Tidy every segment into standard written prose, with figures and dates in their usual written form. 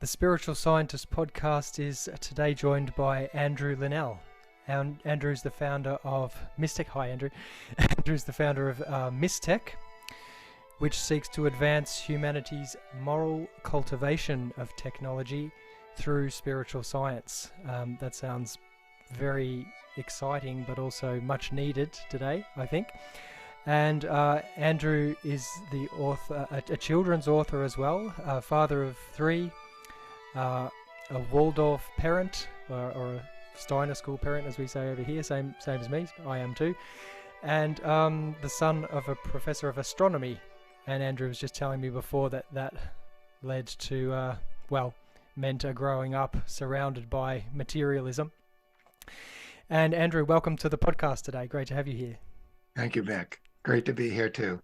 The Spiritual Scientist podcast is today joined by Andrew Linnell. Andrew's the founder of Mystech. Hi, Andrew. Andrew's the founder of Mystech, which seeks to advance humanity's moral cultivation of technology through spiritual science. That sounds very exciting, but also much needed today, I think. And Andrew is the author, a children's author as well, father of three, a Waldorf parent, or a Steiner school parent, as we say over here, same as me. I am too, and the son of a professor of astronomy. And Andrew was just telling me before that led to meant a growing up surrounded by materialism. And Andrew, welcome to the podcast today. Great to have you here. Thank you, Mick. Great to be here too.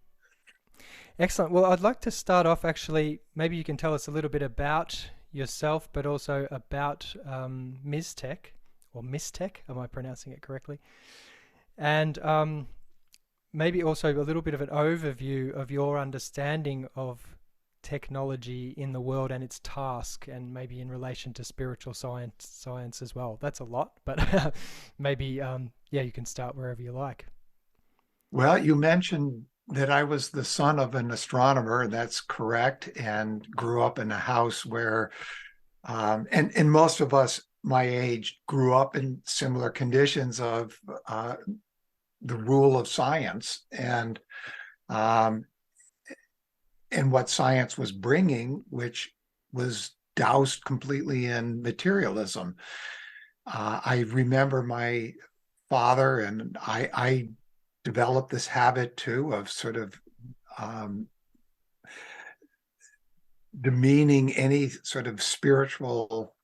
Excellent. Well, I'd like to start off actually, maybe you can tell us a little bit about yourself, but also about Mystech, or Mystech, am I pronouncing it correctly? And maybe also a little bit of an overview of your understanding of technology in the world and its task, and maybe in relation to spiritual science as well. That's a lot, but maybe you can start wherever you like. Well, you mentioned that I was the son of an astronomer, and that's correct, and grew up in a house where, and most of us my age grew up in similar conditions of the rule of science and what science was bringing, which was doused completely in materialism. I remember my father, and I developed this habit too of sort of demeaning any sort of spiritual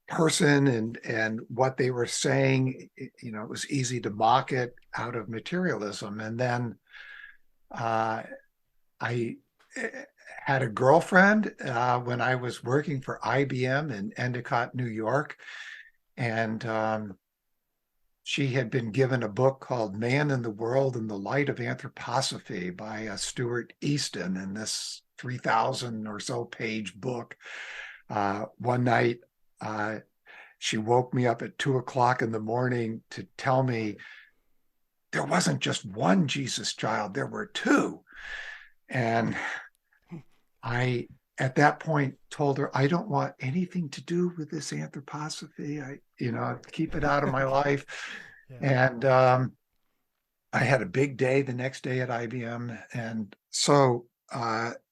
person and what they were saying. You know, it was easy to mock it out of materialism. And then I had a girlfriend when I was working for IBM in Endicott, New York. And she had been given a book called Man in the World in the Light of Anthroposophy by Stuart Easton, in this 3,000 or so page book. One night, she woke me up at 2:00 in the morning to tell me there wasn't just one Jesus child, there were two. And I, at that point, told her, I don't want anything to do with this anthroposophy. Keep it out of my life. Yeah. And I had a big day the next day at IBM. And so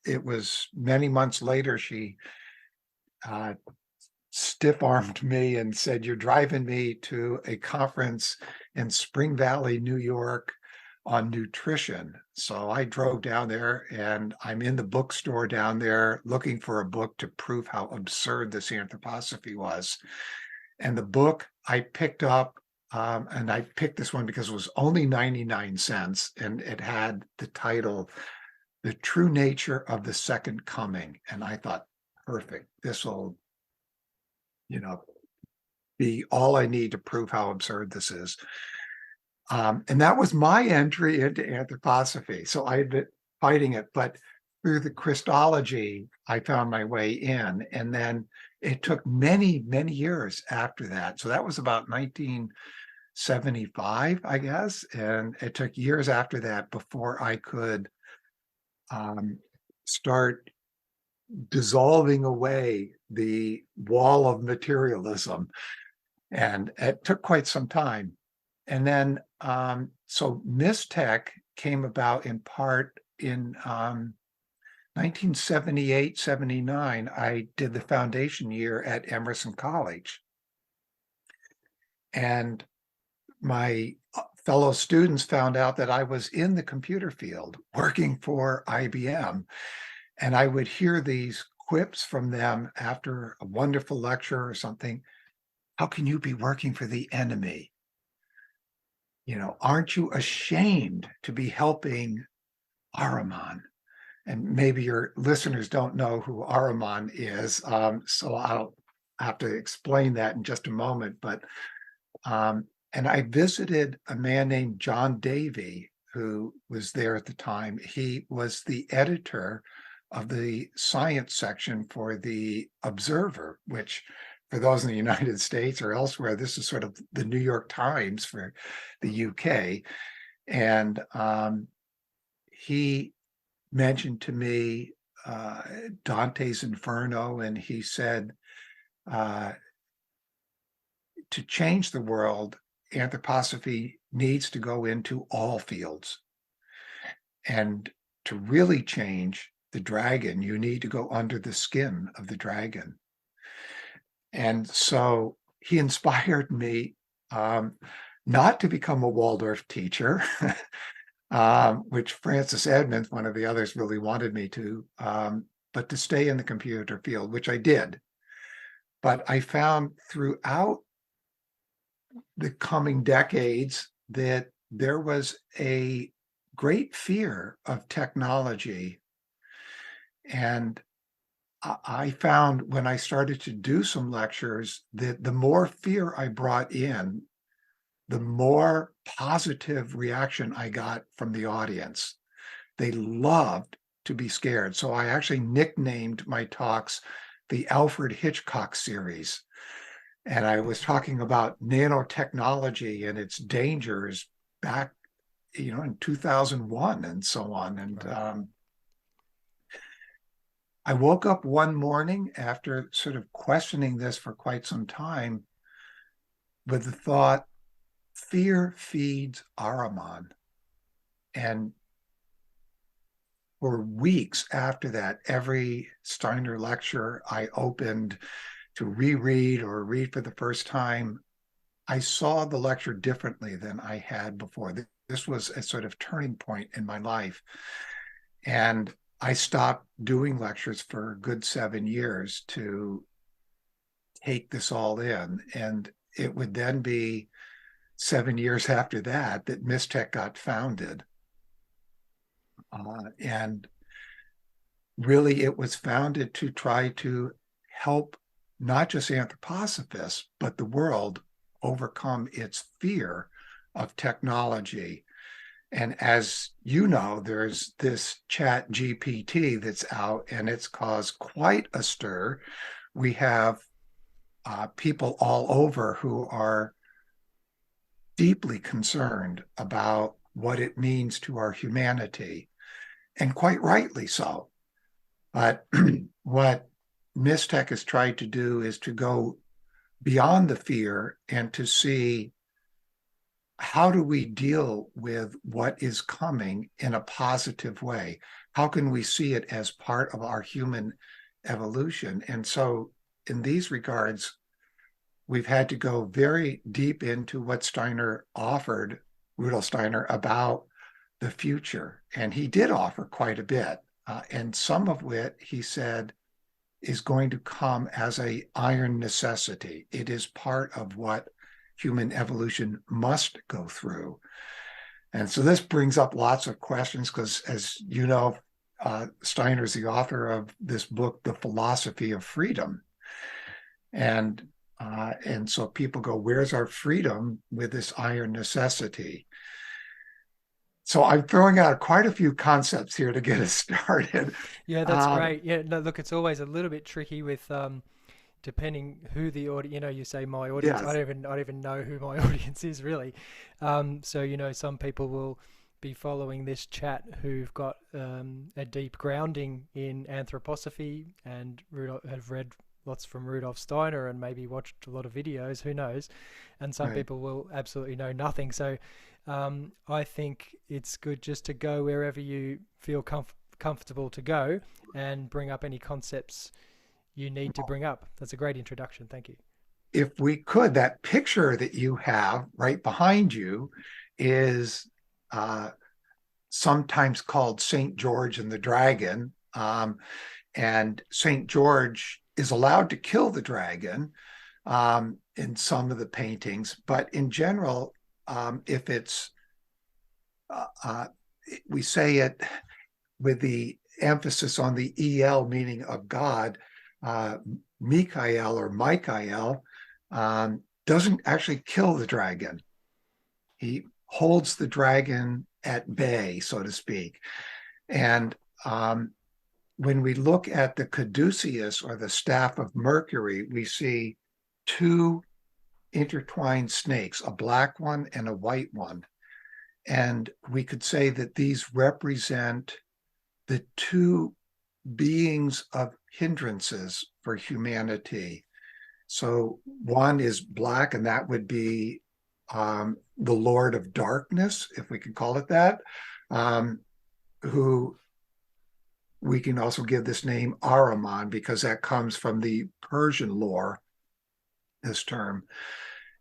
it was many months later, she stiff-armed me and said, you're driving me to a conference in Spring Valley, New York, on nutrition. So I drove down there, and I'm in the bookstore down there looking for a book to prove how absurd this anthroposophy was. And the book I picked up, and I picked this one because it was only 99 cents, and it had the title, The True Nature of the Second Coming. And I thought, perfect, this will, be all I need to prove how absurd this is. And that was my entry into anthroposophy. So I had been fighting it, but through the Christology, I found my way in. And then it took many, many years after that. So that was about 1975, I guess. And it took years after that before I could start dissolving away the wall of materialism. And it took quite some time. And then, so Mystech came about in part in 1978, 79. I did the foundation year at Emerson College. And my fellow students found out that I was in the computer field working for IBM. And I would hear these quips from them after a wonderful lecture or something. How can you be working for the enemy? Aren't you ashamed to be helping Ahriman? And maybe your listeners don't know who Ahriman is, so I'll have to explain that in just a moment. But and I visited a man named John Davey, who was there at the time. He was the editor of the science section for the Observer, which for those in the United States or elsewhere, this is sort of the New York Times for the UK. And he mentioned to me Dante's Inferno, and he said, to change the world, anthroposophy needs to go into all fields. And to really change the dragon, you need to go under the skin of the dragon. And so he inspired me not to become a Waldorf teacher, which Francis Edmonds, one of the others, really wanted me to, but to stay in the computer field, which I did. But I found throughout the coming decades that there was a great fear of technology. And I found when I started to do some lectures that the more fear I brought in, the more positive reaction I got from the audience. They loved to be scared. So I actually nicknamed my talks the Alfred Hitchcock series. And I was talking about nanotechnology and its dangers back, in 2001 and so on. And I woke up one morning after sort of questioning this for quite some time with the thought, fear feeds Ahriman. And for weeks after that, every Steiner lecture I opened to reread or read for the first time, I saw the lecture differently than I had before. This was a sort of turning point in my life. And I stopped doing lectures for a good 7 years to take this all in. And it would then be 7 years after that Mystech got founded. And really, it was founded to try to help not just anthroposophists, but the world overcome its fear of technology. And as you know, there's this Chat GPT that's out, and it's caused quite a stir. We have people all over who are deeply concerned about what it means to our humanity, and quite rightly so. But what Mystech has tried to do is to go beyond the fear and to see, how do we deal with what is coming in a positive way? How can we see it as part of our human evolution? And so in these regards, we've had to go very deep into what Steiner offered, Rudolf Steiner, about the future. And he did offer quite a bit. And some of it, he said, is going to come as an iron necessity. It is part of what human evolution must go through. And so this brings up lots of questions because, as you know, Steiner is the author of this book, The Philosophy of Freedom. And so people go, where's our freedom with this iron necessity? So I'm throwing out quite a few concepts here to get us started. Yeah, that's great. Yeah, no, look, it's always a little bit tricky with depending who the audience. You say my audience. Yes. I don't even know who my audience is really. So some people will be following this chat who've got a deep grounding in anthroposophy and have read lots from Rudolf Steiner and maybe watched a lot of videos. Who knows? And some Right. people will absolutely know nothing. So I think it's good just to go wherever you feel comfortable to go and bring up any concepts you need to bring up. That's a great introduction. Thank you. If we could, that picture that you have right behind you is sometimes called St. George and the Dragon. And St. George is allowed to kill the dragon in some of the paintings, but in general, if it's, we say it with the emphasis on the EL meaning of God, Michael or Michael doesn't actually kill the dragon. He holds the dragon at bay, so to speak. And when we look at the caduceus, or the staff of Mercury, we see two intertwined snakes, a black one and a white one. And we could say that these represent the two beings of hindrances for humanity. So one is black, and that would be the Lord of Darkness, if we can call it that, who we can also give this name Ahriman, because that comes from the Persian lore, this term.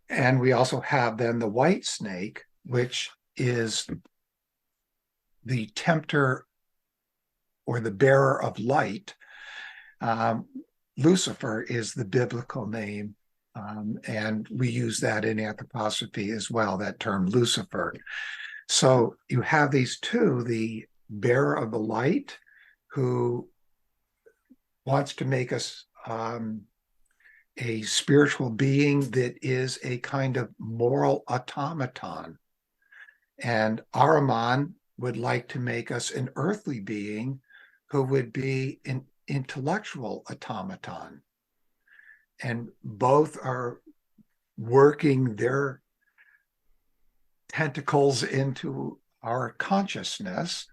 And we also have then the white snake, which is the tempter or the bearer of light. Lucifer is the biblical name, and we use that in anthroposophy as well, that term Lucifer. So you have these two, the bearer of the light, who wants to make us a spiritual being that is a kind of moral automaton. And Ahriman would like to make us an earthly being who would be an intellectual automaton. And both are working their tentacles into our consciousness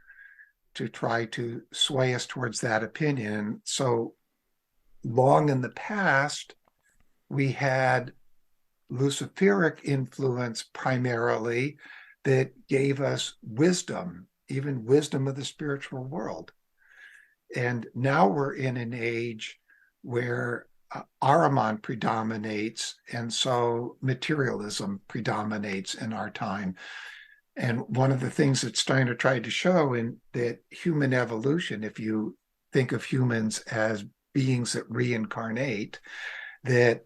to try to sway us towards that opinion. So long in the past, we had Luciferic influence primarily that gave us wisdom, even wisdom of the spiritual world. And now we're in an age where Ahriman predominates, and so materialism predominates in our time. And one of the things that Steiner tried to show in that human evolution, if you think of humans as beings that reincarnate, that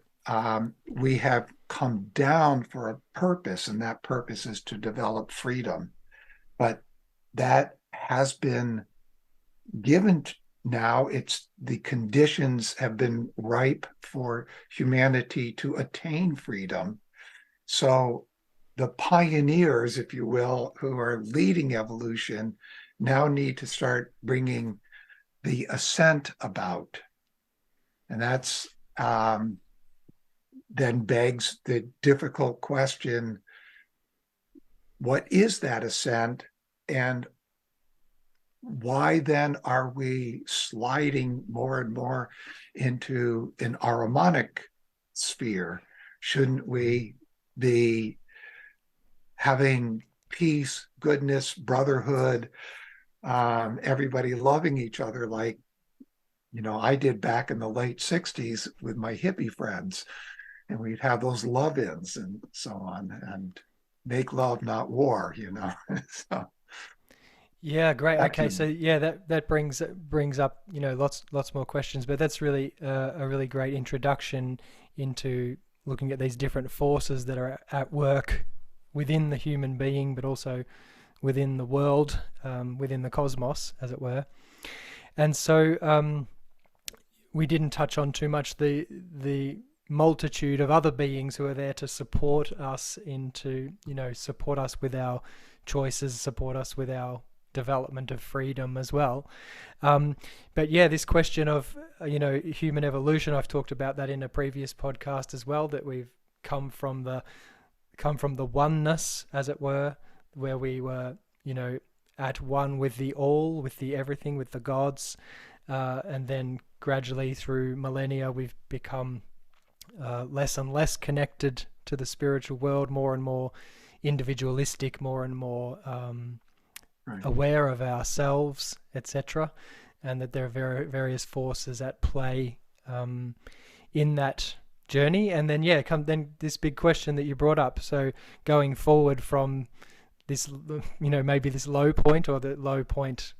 we have come down for a purpose, and that purpose is to develop freedom. But that has been given now. It's the conditions have been ripe for humanity to attain freedom. So the pioneers, if you will, who are leading evolution now need to start bringing the ascent about. And that's then begs the difficult question, what is that ascent? And why then are we sliding more and more into an Ahrimanic sphere? Shouldn't we be having peace, goodness, brotherhood, everybody loving each other like, I did back in the late 60s with my hippie friends, and we'd have those love-ins and so on, and make love, not war, So Yeah, great. back to Okay, you. so yeah, that brings up lots more questions, but that's really a really great introduction into looking at these different forces that are at work within the human being, but also within the world, within the cosmos, as it were. And so we didn't touch on too much the multitude of other beings who are there to support us support us with our choices, support us with our development of freedom as well. But yeah, this question of human evolution, I've talked about that in a previous podcast as well, that we've come from the oneness, as it were, where we were at one with the all, with the everything, with the gods, and then gradually through millennia we've become less and less connected to the spiritual world, more and more individualistic, more and more Right. aware of ourselves, etc., and that there are various forces at play in that journey. And then then this big question that you brought up. So going forward from this, maybe this low point, or the low point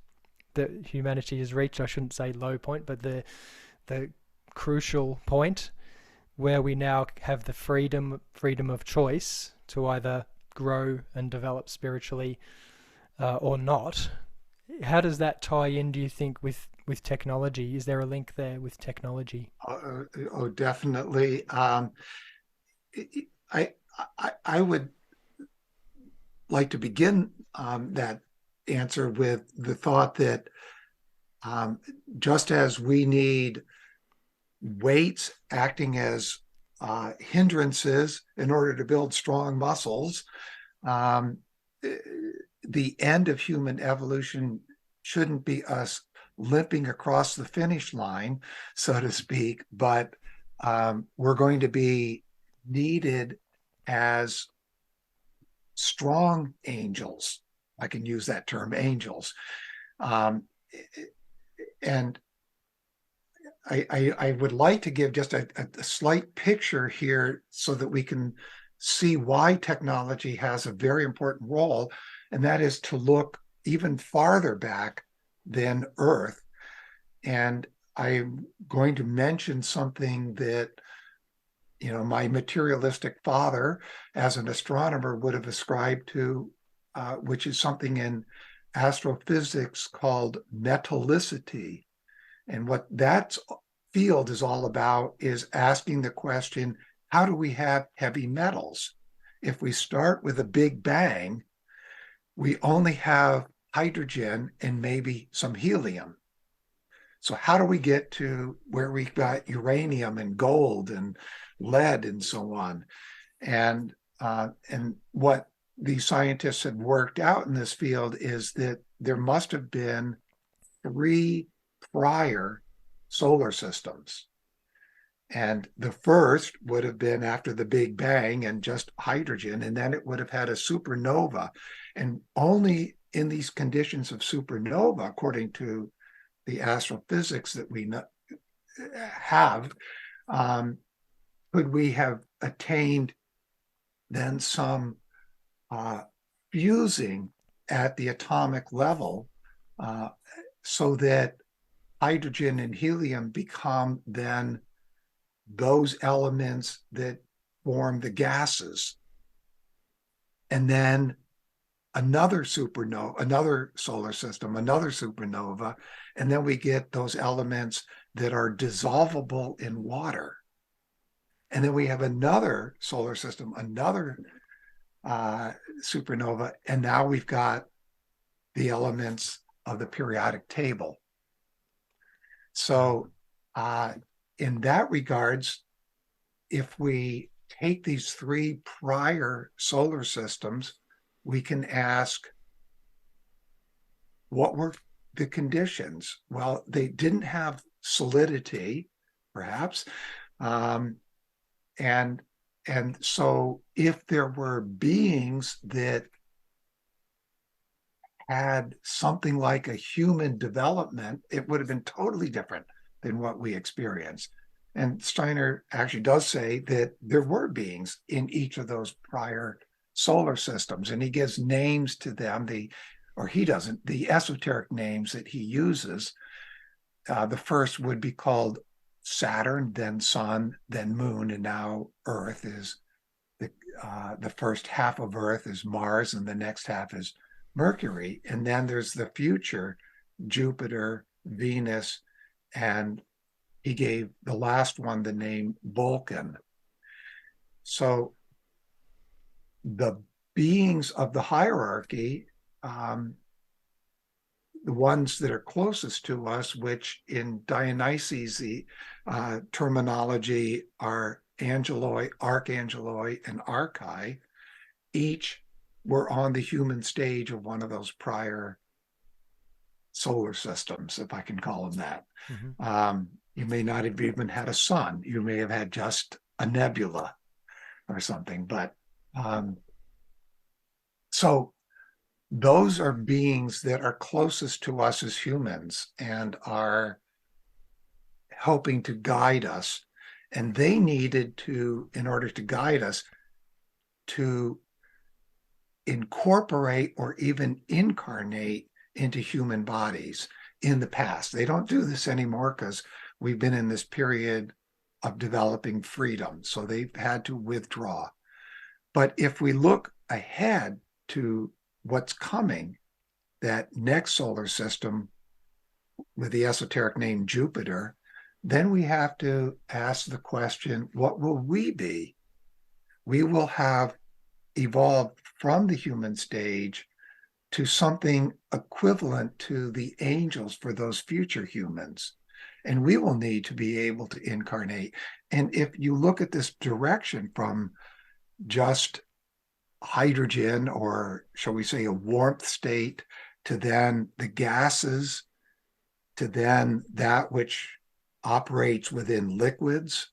that humanity has reached. I shouldn't say low point, but the crucial point where we now have the freedom of choice to either grow and develop spiritually or not. How does that tie in, do you think, with technology? Is there a link there with technology? Oh, definitely. I would like to begin that answer with the thought that Just as we need weights acting as hindrances in order to build strong muscles, the end of human evolution shouldn't be us limping across the finish line, so to speak, but we're going to be needed as strong angels. I can use that term, angels. And I would like to give just a slight picture here so that we can see why technology has a very important role, and that is to look even farther back than Earth. And I'm going to mention something that, you know, my materialistic father as an astronomer would have ascribed to, which is something in astrophysics called metallicity. And what that field is all about is asking the question, how do we have heavy metals? If we start with a big bang, we only have hydrogen and maybe some helium. So how do we get to where we got uranium and gold and lead and so on? And what these scientists have worked out in this field is that there must have been 3 prior solar systems. And the first would have been after the Big Bang and just hydrogen, and then it would have had a supernova. And only in these conditions of supernova, according to the astrophysics that we have, could we have attained then some fusing at the atomic level, so that hydrogen and helium become then those elements that form the gases. And then another supernova, another solar system, another supernova, and then we get those elements that are dissolvable in water. And then we have another solar system, another supernova, and now we've got the elements of the periodic table. So in that regards, if we take these 3 prior solar systems, we can ask, what were the conditions? Well, they didn't have solidity, perhaps. And so if there were beings that had something like a human development, it would have been totally different than what we experience. And Steiner actually does say that there were beings in each of those prior solar systems, and he gives names to them, he doesn't, the esoteric names that he uses. The first would be called Saturn, then Sun, then Moon, and now Earth is the first half of Earth is Mars, and the next half is Mercury. And then there's the future, Jupiter, Venus, and he gave the last one the name Vulcan. So the beings of the hierarchy, the ones that are closest to us, which in Dionysus, the terminology are angeloi, archangeloi, and archai, each were on the human stage of one of those prior solar systems, if I can call them that. Mm-hmm. You may not have even had a sun. You may have had just a nebula or something. But so those are beings that are closest to us as humans and are helping to guide us. And they needed to, in order to guide us, to incorporate or even incarnate into human bodies in the past. They don't do this anymore because we've been in this period of developing freedom. So they've had to withdraw. But if we look ahead to what's coming, that next solar system with the esoteric name Jupiter, then we have to ask the question, what will we be? We will have evolved from the human stage to something equivalent to the angels for those future humans. And we will need to be able to incarnate. And if you look at this direction from just hydrogen, or shall we say a warmth state, to then the gases, to then that which operates within liquids,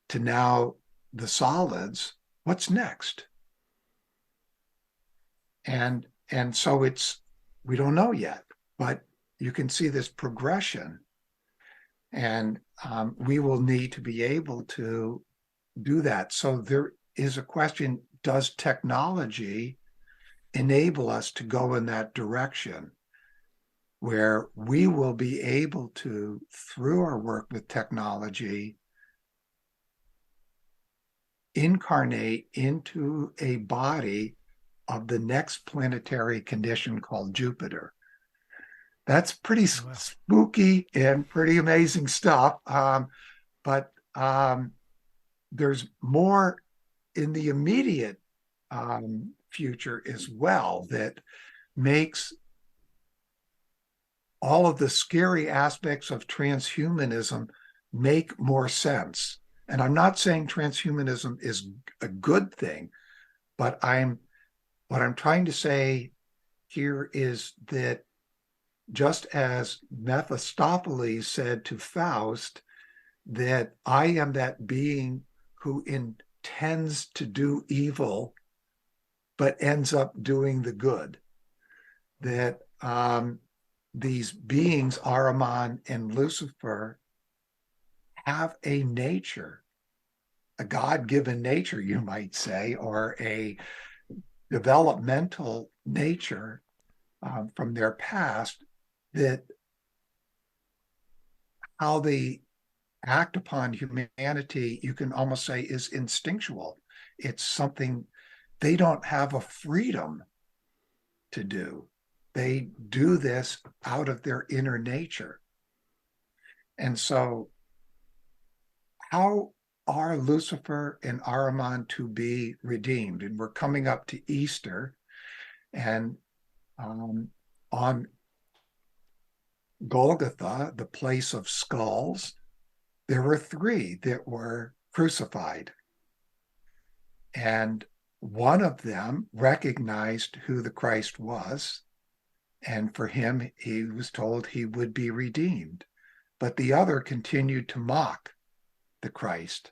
to now the solids, what's next? And so we don't know yet, but you can see this progression. And we will need to be able to do that. So there is a question, does technology enable us to go in that direction, where we will be able to, through our work with technology, incarnate into a body of the next planetary condition called Jupiter. That's pretty spooky and pretty amazing stuff. But there's more in the immediate future as well that makes all of the scary aspects of transhumanism make more sense. And I'm not saying transhumanism is a good thing, but what I'm trying to say here is that just as Mephistopheles said to Faust, that I am that being who intends to do evil, but ends up doing the good, that these beings, Ahriman and Lucifer, have a nature, a God-given nature, you might say, or a developmental nature from their past, that how they act upon humanity, you can almost say, is instinctual. It's something they don't have a freedom to do. They do this out of their inner nature. And so how are Lucifer and Ahriman to be redeemed? And we're coming up to Easter, and on Golgotha, the place of skulls, there were three that were crucified. And one of them recognized who the Christ was, and for him, he was told he would be redeemed. But the other continued to mock the Christ.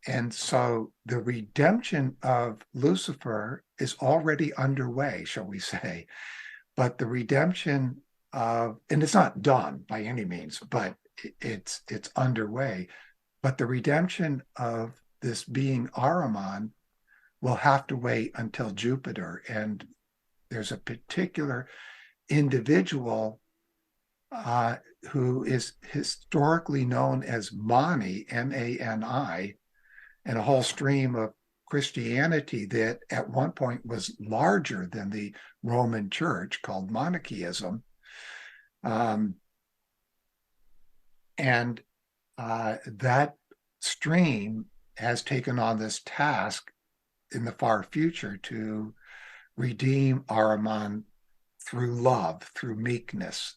And so the redemption of Lucifer is already underway, shall we say. But the redemption of, and it's not done by any means, but it's underway. But the redemption of this being Ahriman will have to wait until Jupiter. And there's a particular individual who is historically known as Mani, M-A-N-I, and a whole stream of Christianity that at one point was larger than the Roman Church, called Monarchism. And that stream has taken on this task in the far future to redeem Ahriman through love, through meekness.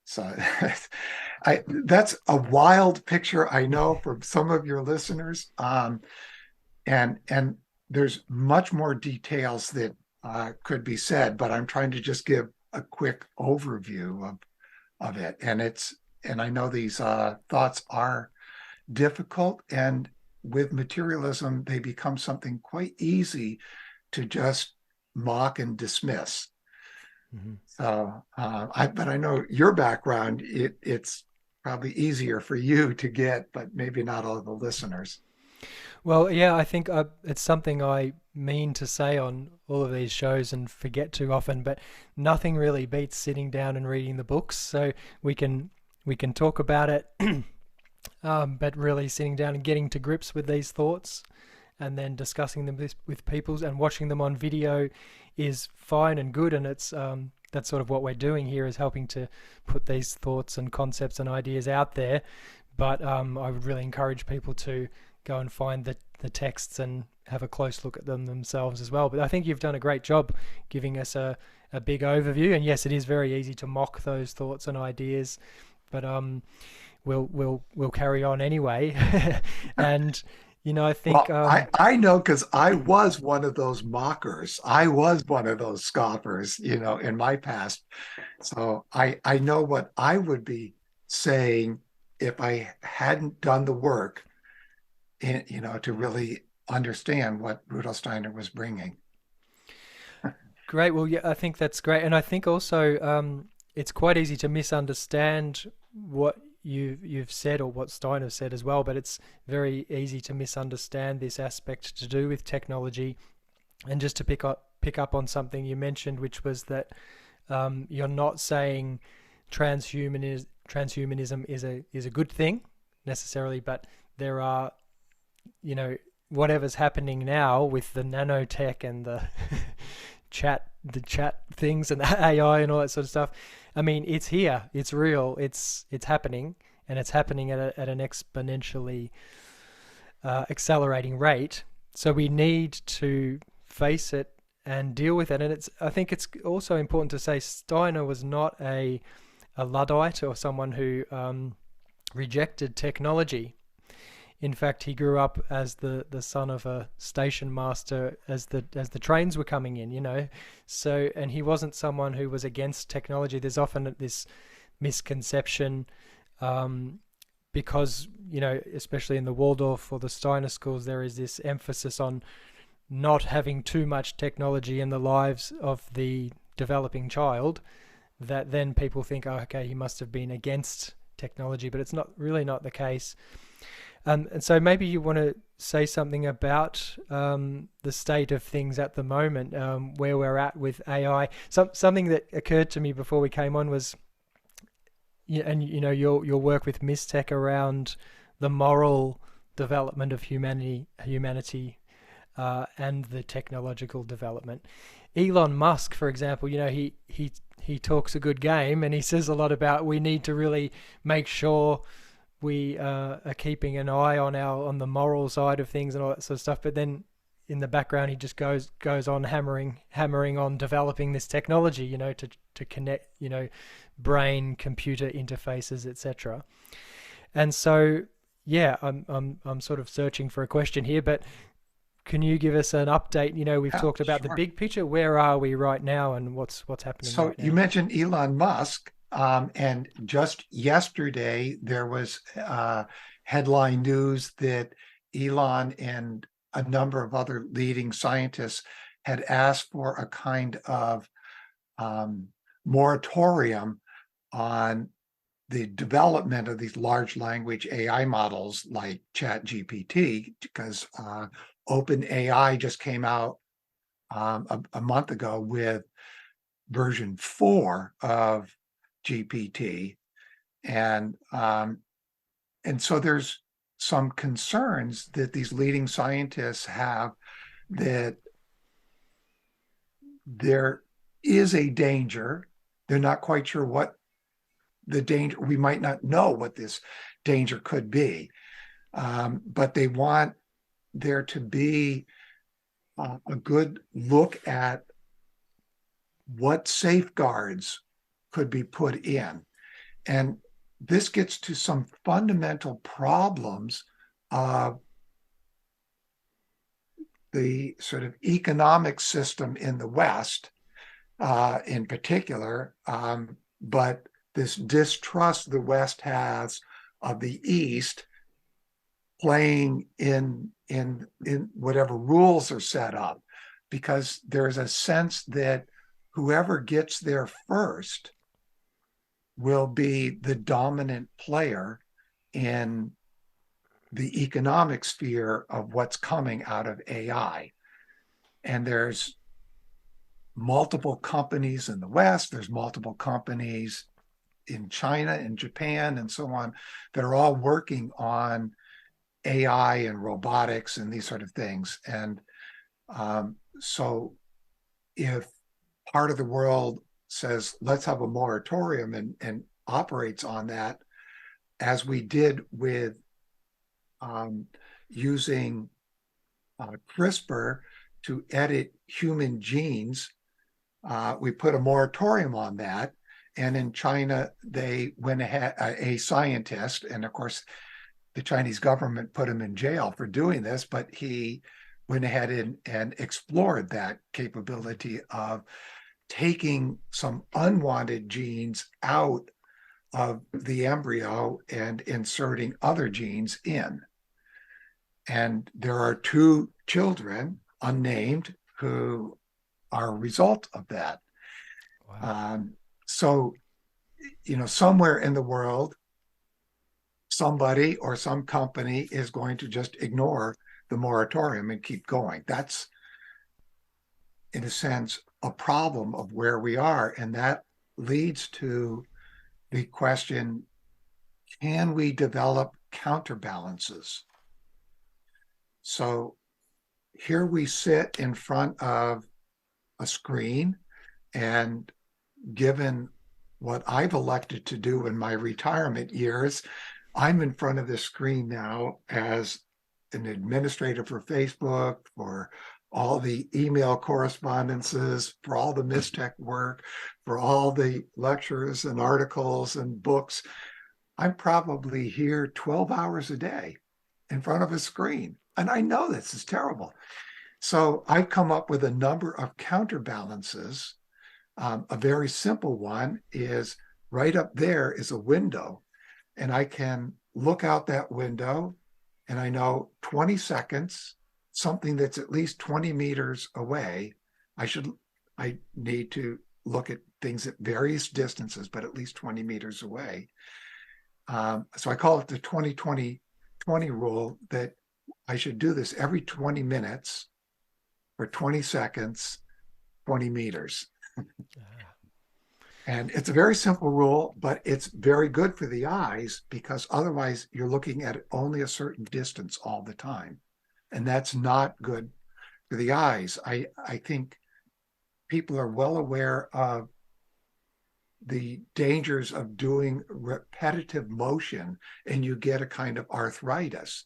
So that's a wild picture, I know, for some of your listeners. And there's much more details that could be said, but I'm trying to just give a quick overview of it. And I know these thoughts are difficult, and with materialism, they become something quite easy to just mock and dismiss. Mm-hmm. So, but I know your background, it's probably easier for you to get, but maybe not all the listeners. Well, yeah, I think it's something I mean to say on all of these shows and forget too often, but nothing really beats sitting down and reading the books. So we can talk about it, but really sitting down and getting to grips with these thoughts and then discussing them with people and watching them on video is fine and good. And it's that's sort of what we're doing here, is helping to put these thoughts and concepts and ideas out there. But I would really encourage people to go and find the texts and have a close look at them themselves as well. But I think you've done a great job giving us a big overview. And yes, it is very easy to mock those thoughts and ideas, but we'll carry on anyway. And I think I know, because I was one of those mockers. I was one of those scoffers, in my past. So I know what I would be saying if I hadn't done the work, to really understand what Rudolf Steiner was bringing. great. Well, yeah, I think that's great, and I think also it's quite easy to misunderstand what you've said or what Steiner said as well. But it's very easy to misunderstand this aspect to do with technology. And just to pick up on something you mentioned, which was that you're not saying transhumanism is a good thing necessarily, but there are, whatever's happening now with the nanotech and the chat things and the AI and all that sort of stuff. I mean, it's here, it's real, it's happening, and it's happening at an exponentially accelerating rate. So we need to face it and deal with it. And I think it's also important to say Steiner was not a Luddite or someone who rejected technology. In fact, he grew up as the son of a station master as the trains were coming in, So, and he wasn't someone who was against technology. There's often this misconception because, especially in the Waldorf or the Steiner schools, there is this emphasis on not having too much technology in the lives of the developing child, that then people think, oh, okay, he must have been against technology, but it's not the case. And so maybe you want to say something about the state of things at the moment, where we're at with AI. Something that occurred to me before we came on was, your work with Mistech around the moral development of humanity, and the technological development. Elon Musk, for example, he talks a good game, and he says a lot about we need to really make sure we are keeping an eye on the moral side of things and all that sort of stuff. But then in the background, he just goes on hammering on developing this technology, to connect, brain computer interfaces, etc. And so, yeah, I'm sort of searching for a question here, but can you give us an update? We've talked about the big picture. Where are we right now, and what's happening So right now? you mentioned Elon Musk, and just yesterday there was headline news that Elon and a number of other leading scientists had asked for a kind of moratorium on the development of these large language AI models like ChatGPT, because OpenAI just came out a month ago with version 4 of GPT, and so there's some concerns that these leading scientists have that there is a danger. They're not quite sure what the danger. We might not know what this danger could be, but they want there to be a good look at what safeguards could be put in. And this gets to some fundamental problems of the sort of economic system in the West, in particular, but this distrust the West has of the East playing in whatever rules are set up, because there's a sense that whoever gets there first will be the dominant player in the economic sphere of what's coming out of AI. And there's multiple companies in the West, there's multiple companies in China and Japan and so on that are all working on AI and robotics and these sort of things. And so if part of the world says, let's have a moratorium and operates on that, as we did with using CRISPR to edit human genes. We put a moratorium on that. And in China, they went ahead, a scientist, and of course, the Chinese government put him in jail for doing this, but he went ahead and explored that capability of taking some unwanted genes out of the embryo and inserting other genes in. And there are 2 children, unnamed, who are a result of that. Wow. So, somewhere in the world, somebody or some company is going to just ignore the moratorium and keep going. That's, in a sense, a problem of where we are. And that leads to the question, can we develop counterbalances? So here we sit in front of a screen, and given what I've elected to do in my retirement years, I'm in front of the screen now as an administrator for Facebook, for all the email correspondences, for all the Mistech work, for all the lectures and articles and books. I'm probably here 12 hours a day in front of a screen. And I know this is terrible. So I come up with a number of counterbalances. A very simple one is right up there is a window, and I can look out that window, and I know 20 seconds, something that's at least 20 meters away. I need to look at things at various distances, but at least 20 meters away. So I call it the 20-20-20 rule, that I should do this every 20 minutes for 20 seconds, 20 meters. And it's a very simple rule, but it's very good for the eyes, because otherwise you're looking at it only a certain distance all the time. And that's not good for the eyes. I think people are well aware of the dangers of doing repetitive motion, and you get a kind of arthritis.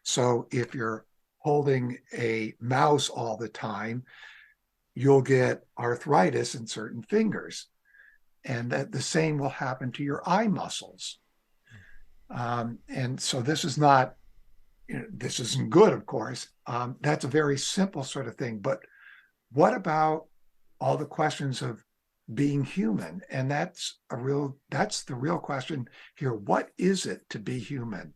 So if you're holding a mouse all the time, you'll get arthritis in certain fingers. And that the same will happen to your eye muscles. And so this is not, this isn't good, of course. That's a very simple sort of thing. But what about all the questions of being human? And that's the real question here. What is it to be human?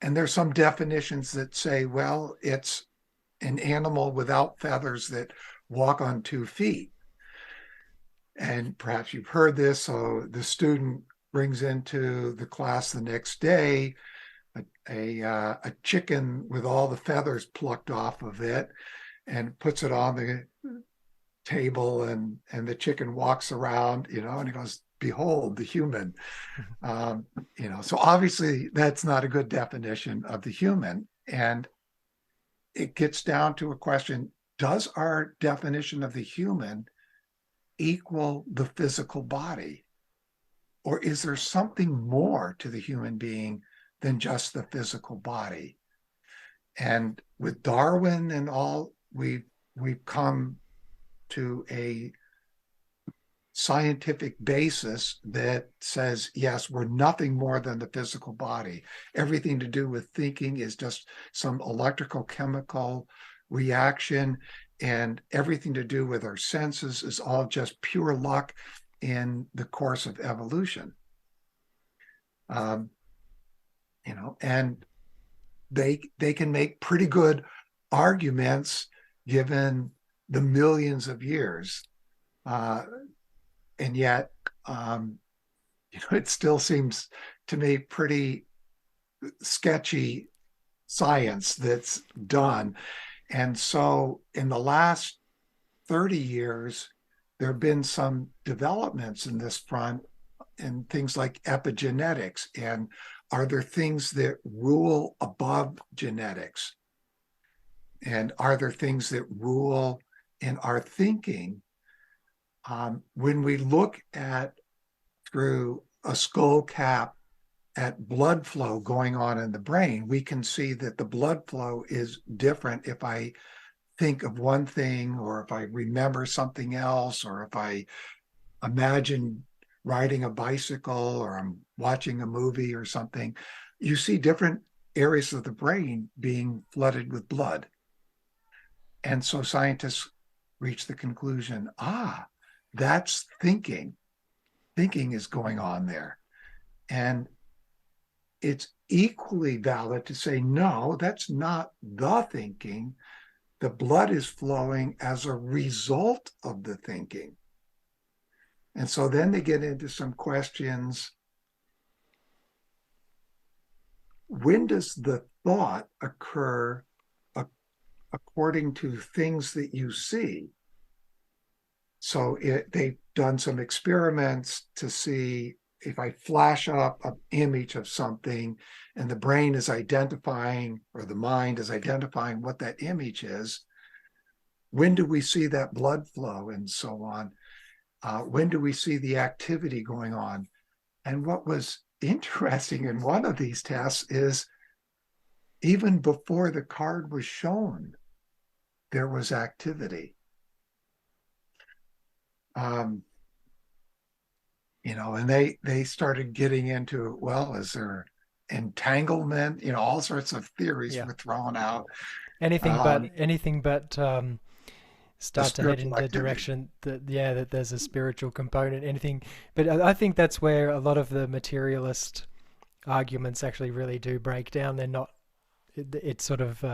And there's some definitions that say, well, it's an animal without feathers that walk on 2 feet. And perhaps you've heard this. So the student brings into the class the next day a chicken with all the feathers plucked off of it, and puts it on the table, and the chicken walks around, and he goes, "Behold the human." So obviously that's not a good definition of the human. And it gets down to a question, does our definition of the human equal the physical body? Or is there something more to the human being than just the physical body? And with Darwin and all, we've come to a scientific basis that says, yes, we're nothing more than the physical body. Everything to do with thinking is just some electrical chemical reaction, and everything to do with our senses is all just pure luck in the course of evolution. And they can make pretty good arguments given the millions of years. And yet, it still seems to me pretty sketchy science that's done. And so in the last 30 years, there have been some developments in this front, and things like epigenetics. And are there things that rule above genetics? And are there things that rule in our thinking? When we look at through a skull cap at blood flow going on in the brain, we can see that the blood flow is different if I think of one thing, or if I remember something else, or if I imagine riding a bicycle, or I'm watching a movie or something. You see different areas of the brain being flooded with blood. And so scientists reach the conclusion, that's thinking. Thinking is going on there. And it's equally valid to say, no, that's not the thinking. The blood is flowing as a result of the thinking. And so then they get into some questions. When does the thought occur according to things that you see? So they've done some experiments to see if I flash up an image of something and the brain is identifying, or the mind is identifying what that image is, when do we see that blood flow and so on? When do we see the activity going on? And what was interesting in one of these tests is even before the card was shown, there was activity. And they started getting into, well, is there entanglement? All sorts of theories were thrown out. Anything but start to head in the direction that there's a spiritual component, anything. But I think that's where a lot of the materialist arguments actually really do break down. They're not, it's sort of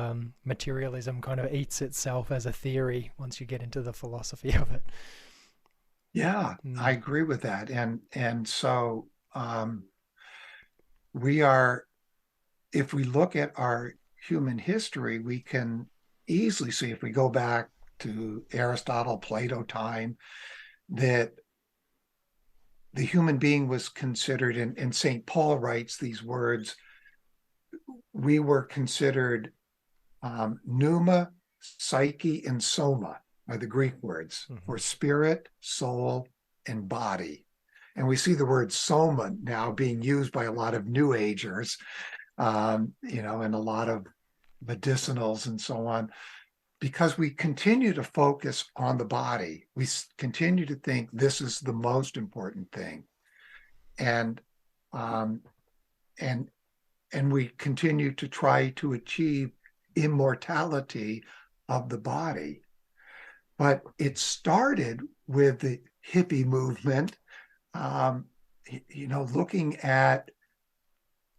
materialism kind of eats itself as a theory once you get into the philosophy of it. Yeah, I agree with that. And so we are, if we look at our human history, we can easily see, if we go back to Aristotle, Plato time, that the human being was considered, and St. Paul writes these words, we were considered pneuma, psyche, and soma are the Greek words for spirit, soul, and body. And we see the word soma now being used by a lot of New Agers, and a lot of medicinals and so on, because we continue to focus on the body. We continue to think this is the most important thing. And we continue to try to achieve immortality of the body. But it started with the hippie movement, looking at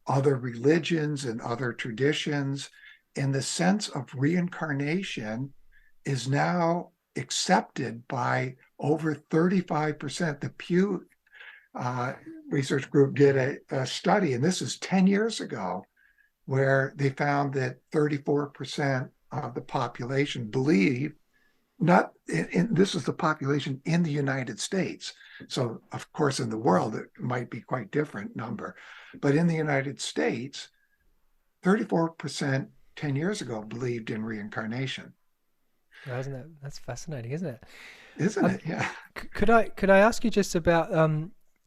other religions and other traditions, and the sense of reincarnation is now accepted by over 35%. The Pew Research Group did a study, and this is 10 years ago, where they found that 34% of the population believe, this is the population in the United States. So, of course, in the world, it might be quite different number. But in the United States, 34% 10 years ago believed in reincarnation. Well, that's fascinating, isn't it? Isn't it? Yeah. Could I ask you just about,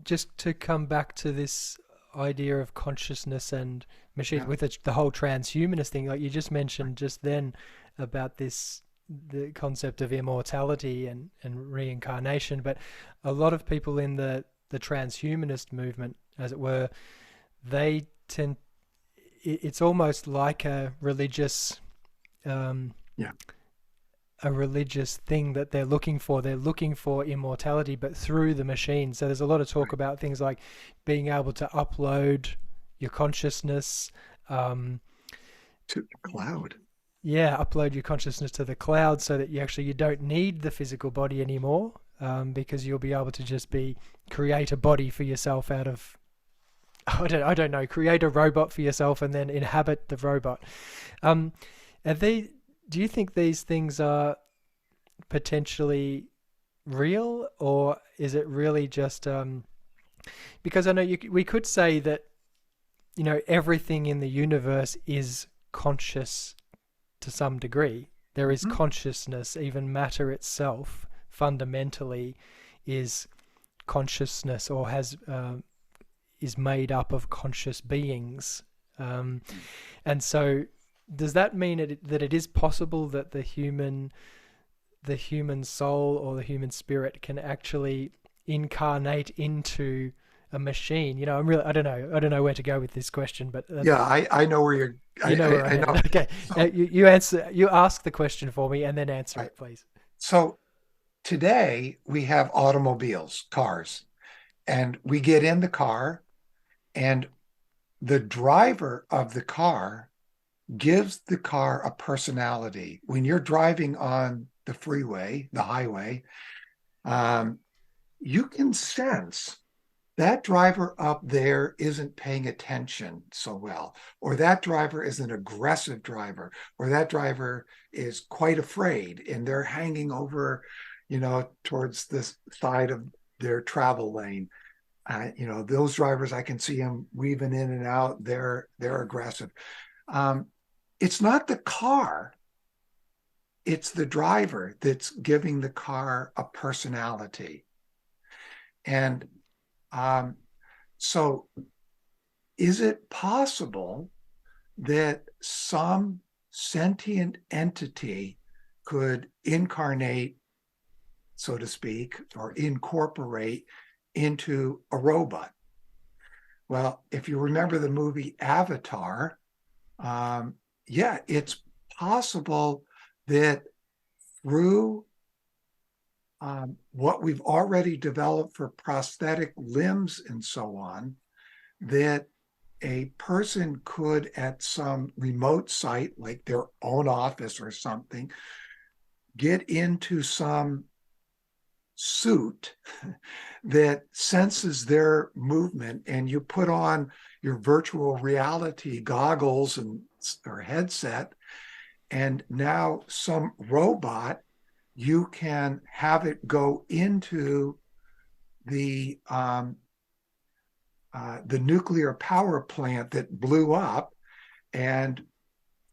just to come back to this idea of consciousness and machines, with the whole transhumanist thing, like you just mentioned just then about the concept of immortality and reincarnation, but a lot of people in the transhumanist movement, as it were, they tend, it's almost like a religious a religious thing that they're looking for. They're looking for immortality, but through the machine. So there's a lot of talk about things like being able to upload your consciousness to the cloud. Yeah, upload your consciousness to the cloud, so that you don't need the physical body anymore, because you'll be able to just create a body for yourself out of, I don't know, create a robot for yourself and then inhabit the robot. Do you think these things are potentially real, or is it really just because I know we could say that everything in the universe is conscious to some degree. There is consciousness. Even matter itself fundamentally is consciousness, or has is made up of conscious beings. And so does that mean that it is possible that the human soul or the human spirit can actually incarnate into a machine? You know, I don't know where to go with this question, but Yeah, I know where you're. you know where I'm I know. at. Okay, So, you ask the question for me and then answer right. it, please. So today we have automobiles, cars, and we get in the car, and the driver of the car gives the car a personality. When you're driving on the freeway, the highway, um, you can sense that driver up there isn't paying attention so well, or that driver is an aggressive driver, or that driver is quite afraid and they're hanging over, towards the side of their travel lane. Those drivers, I can see them weaving in and out. They're aggressive. Um, it's not the car, it's the driver that's giving the car a personality. And um, so is it possible that some sentient entity could incarnate, so to speak, or incorporate into a robot? Well, if you remember the movie Avatar, yeah, it's possible that through what we've already developed for prosthetic limbs and so on, that a person could, at some remote site, like their own office or something, get into some suit that senses their movement, and you put on your virtual reality goggles or headset, and now some robot, you can have it go into the nuclear power plant that blew up and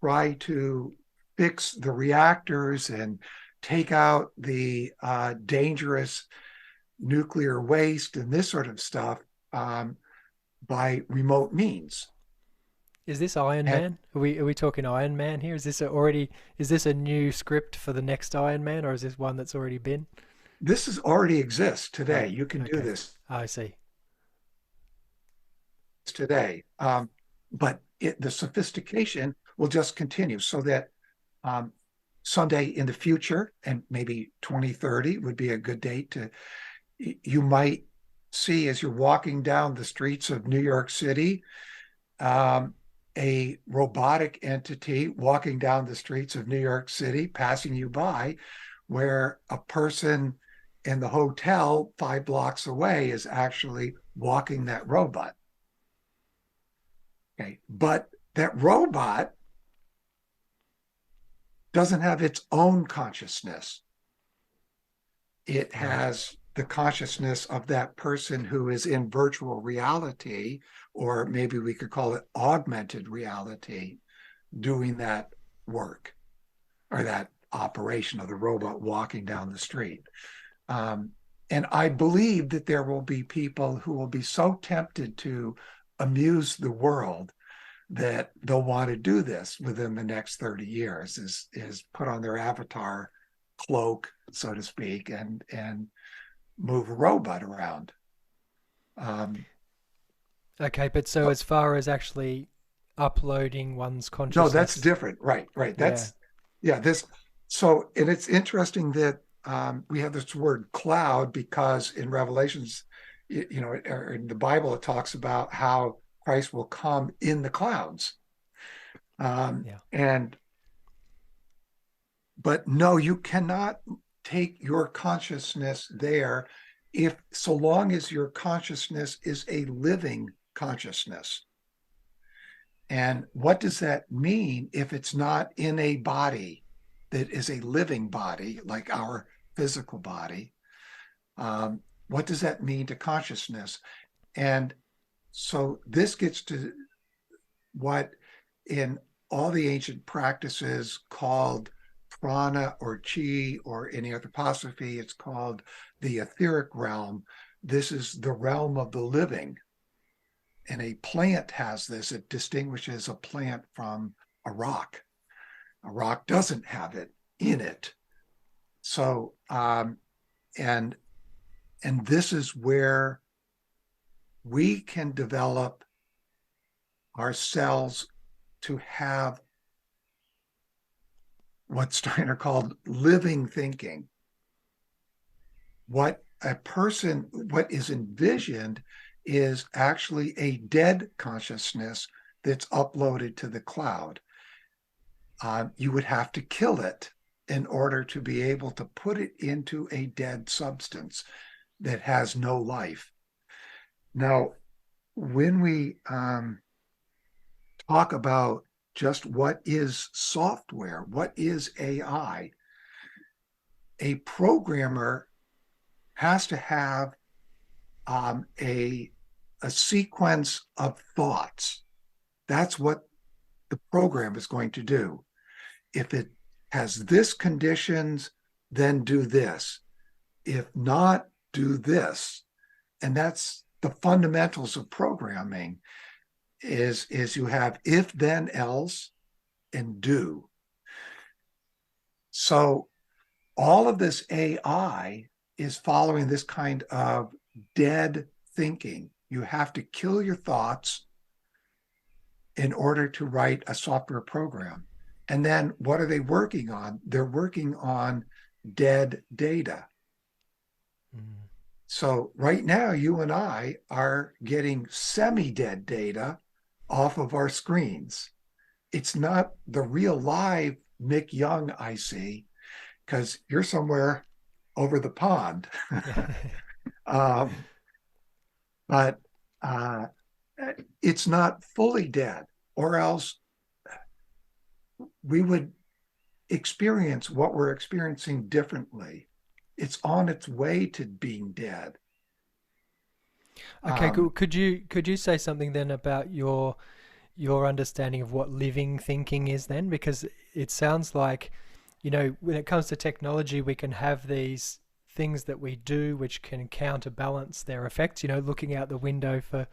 try to fix the reactors and take out the dangerous nuclear waste and this sort of stuff by remote means. Is this Iron And Man? Are we talking Iron Man here? Is this a new script for the next Iron Man, or is this one that's already been? this is already exists Oh, today. You can do okay. this I see. today. But the sophistication will just continue, so that um, someday in the future, and maybe 2030 would be a good date to, you might see, as you're walking down the streets of New York City, a robotic entity walking down the streets of New York City, passing you by, where a person in the hotel 5 blocks away is actually walking that robot. Okay, but that robot doesn't have its own consciousness. It Right. has the consciousness of that person who is in virtual reality, or maybe we could call it augmented reality, doing that work, or that operation of the robot walking down the street. And I believe that there will be people who will be so tempted to amuse the world that they'll want to do this within the next 30 years, is put on their avatar cloak, so to speak, and move a robot around. Um, Okay, but so as far as actually uploading one's no, that's consciousness, different. Right. yeah, Yeah, this. So, and it's interesting that we have this word cloud, because in Revelations, or in the Bible, it talks about how Christ will come in the clouds. yeah. And But no, you cannot take your consciousness there, if so long as your consciousness is a living consciousness. And what does that mean if it's not in a body that is a living body, like our physical body? What does that mean to consciousness? And so this gets to what in all the ancient practices called prana or chi, or in anthroposophy, it's called the etheric realm. This is the realm of the living. And a plant has this. It distinguishes a plant from a rock. A rock doesn't have it in it. So, and this is where we can develop our cells to have what Steiner called living thinking. What is envisioned is actually a dead consciousness that's uploaded to the cloud. You would have to kill it in order to be able to put it into a dead substance that has no life. Now, when we talk about just what is software, what is AI, a programmer has to have a sequence of thoughts. That's what the program is going to do. If it has this conditions, then do this. If not, do this. And that's the fundamentals of programming is you have if, then, else, and do. So all of this AI is following this kind of dead thinking. You have to kill your thoughts in order to write a software program. And then what are they working on? They're working on dead data. Mm. So right now, you and I are getting semi-dead data off of our screens. It's not the real live Mick Young I see, because you're somewhere over the pond. But it's not fully dead, or else we would experience what we're experiencing differently. It's on its way to being dead. Okay, cool. Could you say something then about your understanding of what living thinking is then? Because it sounds like, when it comes to technology, we can have these things that we do which can counterbalance their effects. Looking out the window for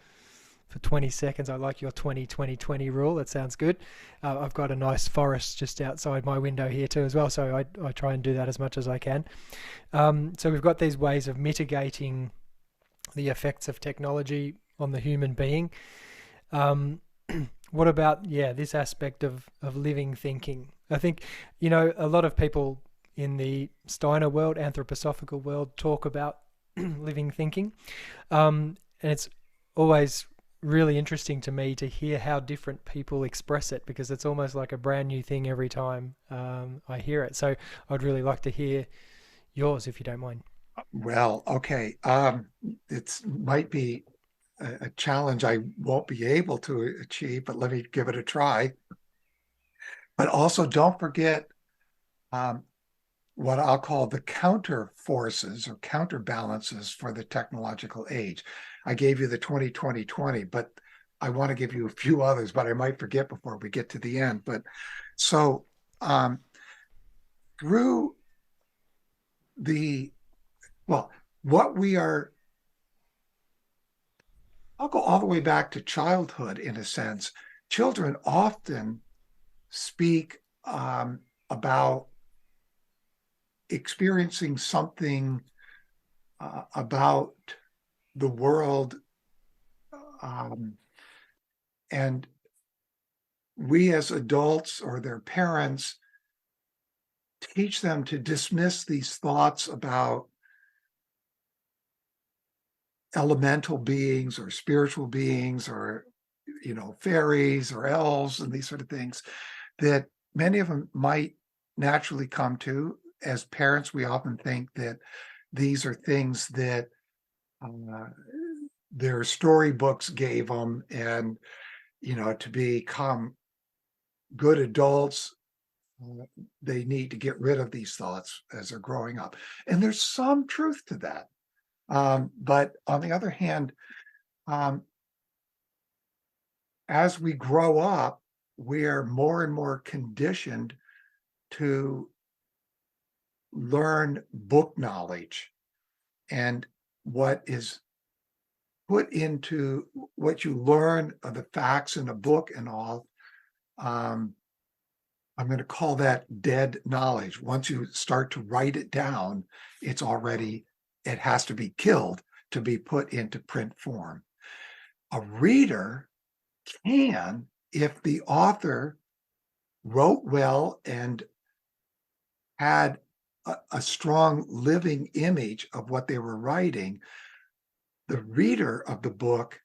20 seconds. I like your 20-20-20 rule. That sounds good. I've got a nice forest just outside my window here too as well, so I try and do that as much as I can. So we've got these ways of mitigating the effects of technology on the human being. What about this aspect of living thinking? I think a lot of people in the Steiner world, anthroposophical world, talk about living thinking, and it's always really interesting to me to hear how different people express it, because it's almost like a brand new thing every time I hear it. So I'd really like to hear yours, if you don't mind. Well, okay. It might be a challenge I won't be able to achieve, but let me give it a try. But also don't forget what I'll call the counter forces or counterbalances for the technological age. I gave you the 20-20-20, but I want to give you a few others, but I might forget before we get to the end. But so through what we are, I'll go all the way back to childhood in a sense. Children often speak about experiencing something about the world, and we as adults or their parents teach them to dismiss these thoughts about elemental beings or spiritual beings or fairies or elves and these sort of things that many of them might naturally come to. As parents, we often think that these are things that their storybooks gave them, and to become good adults, they need to get rid of these thoughts as they're growing up. And there's some truth to that. But on the other hand, as we grow up, we are more and more conditioned to learn book knowledge. And what is put into what you learn of the facts in a book and all, I'm going to call that dead knowledge. Once you start to write it down, it has to be killed to be put into print form. A reader can, if the author wrote well and had a strong living image of what they were writing, the reader of the book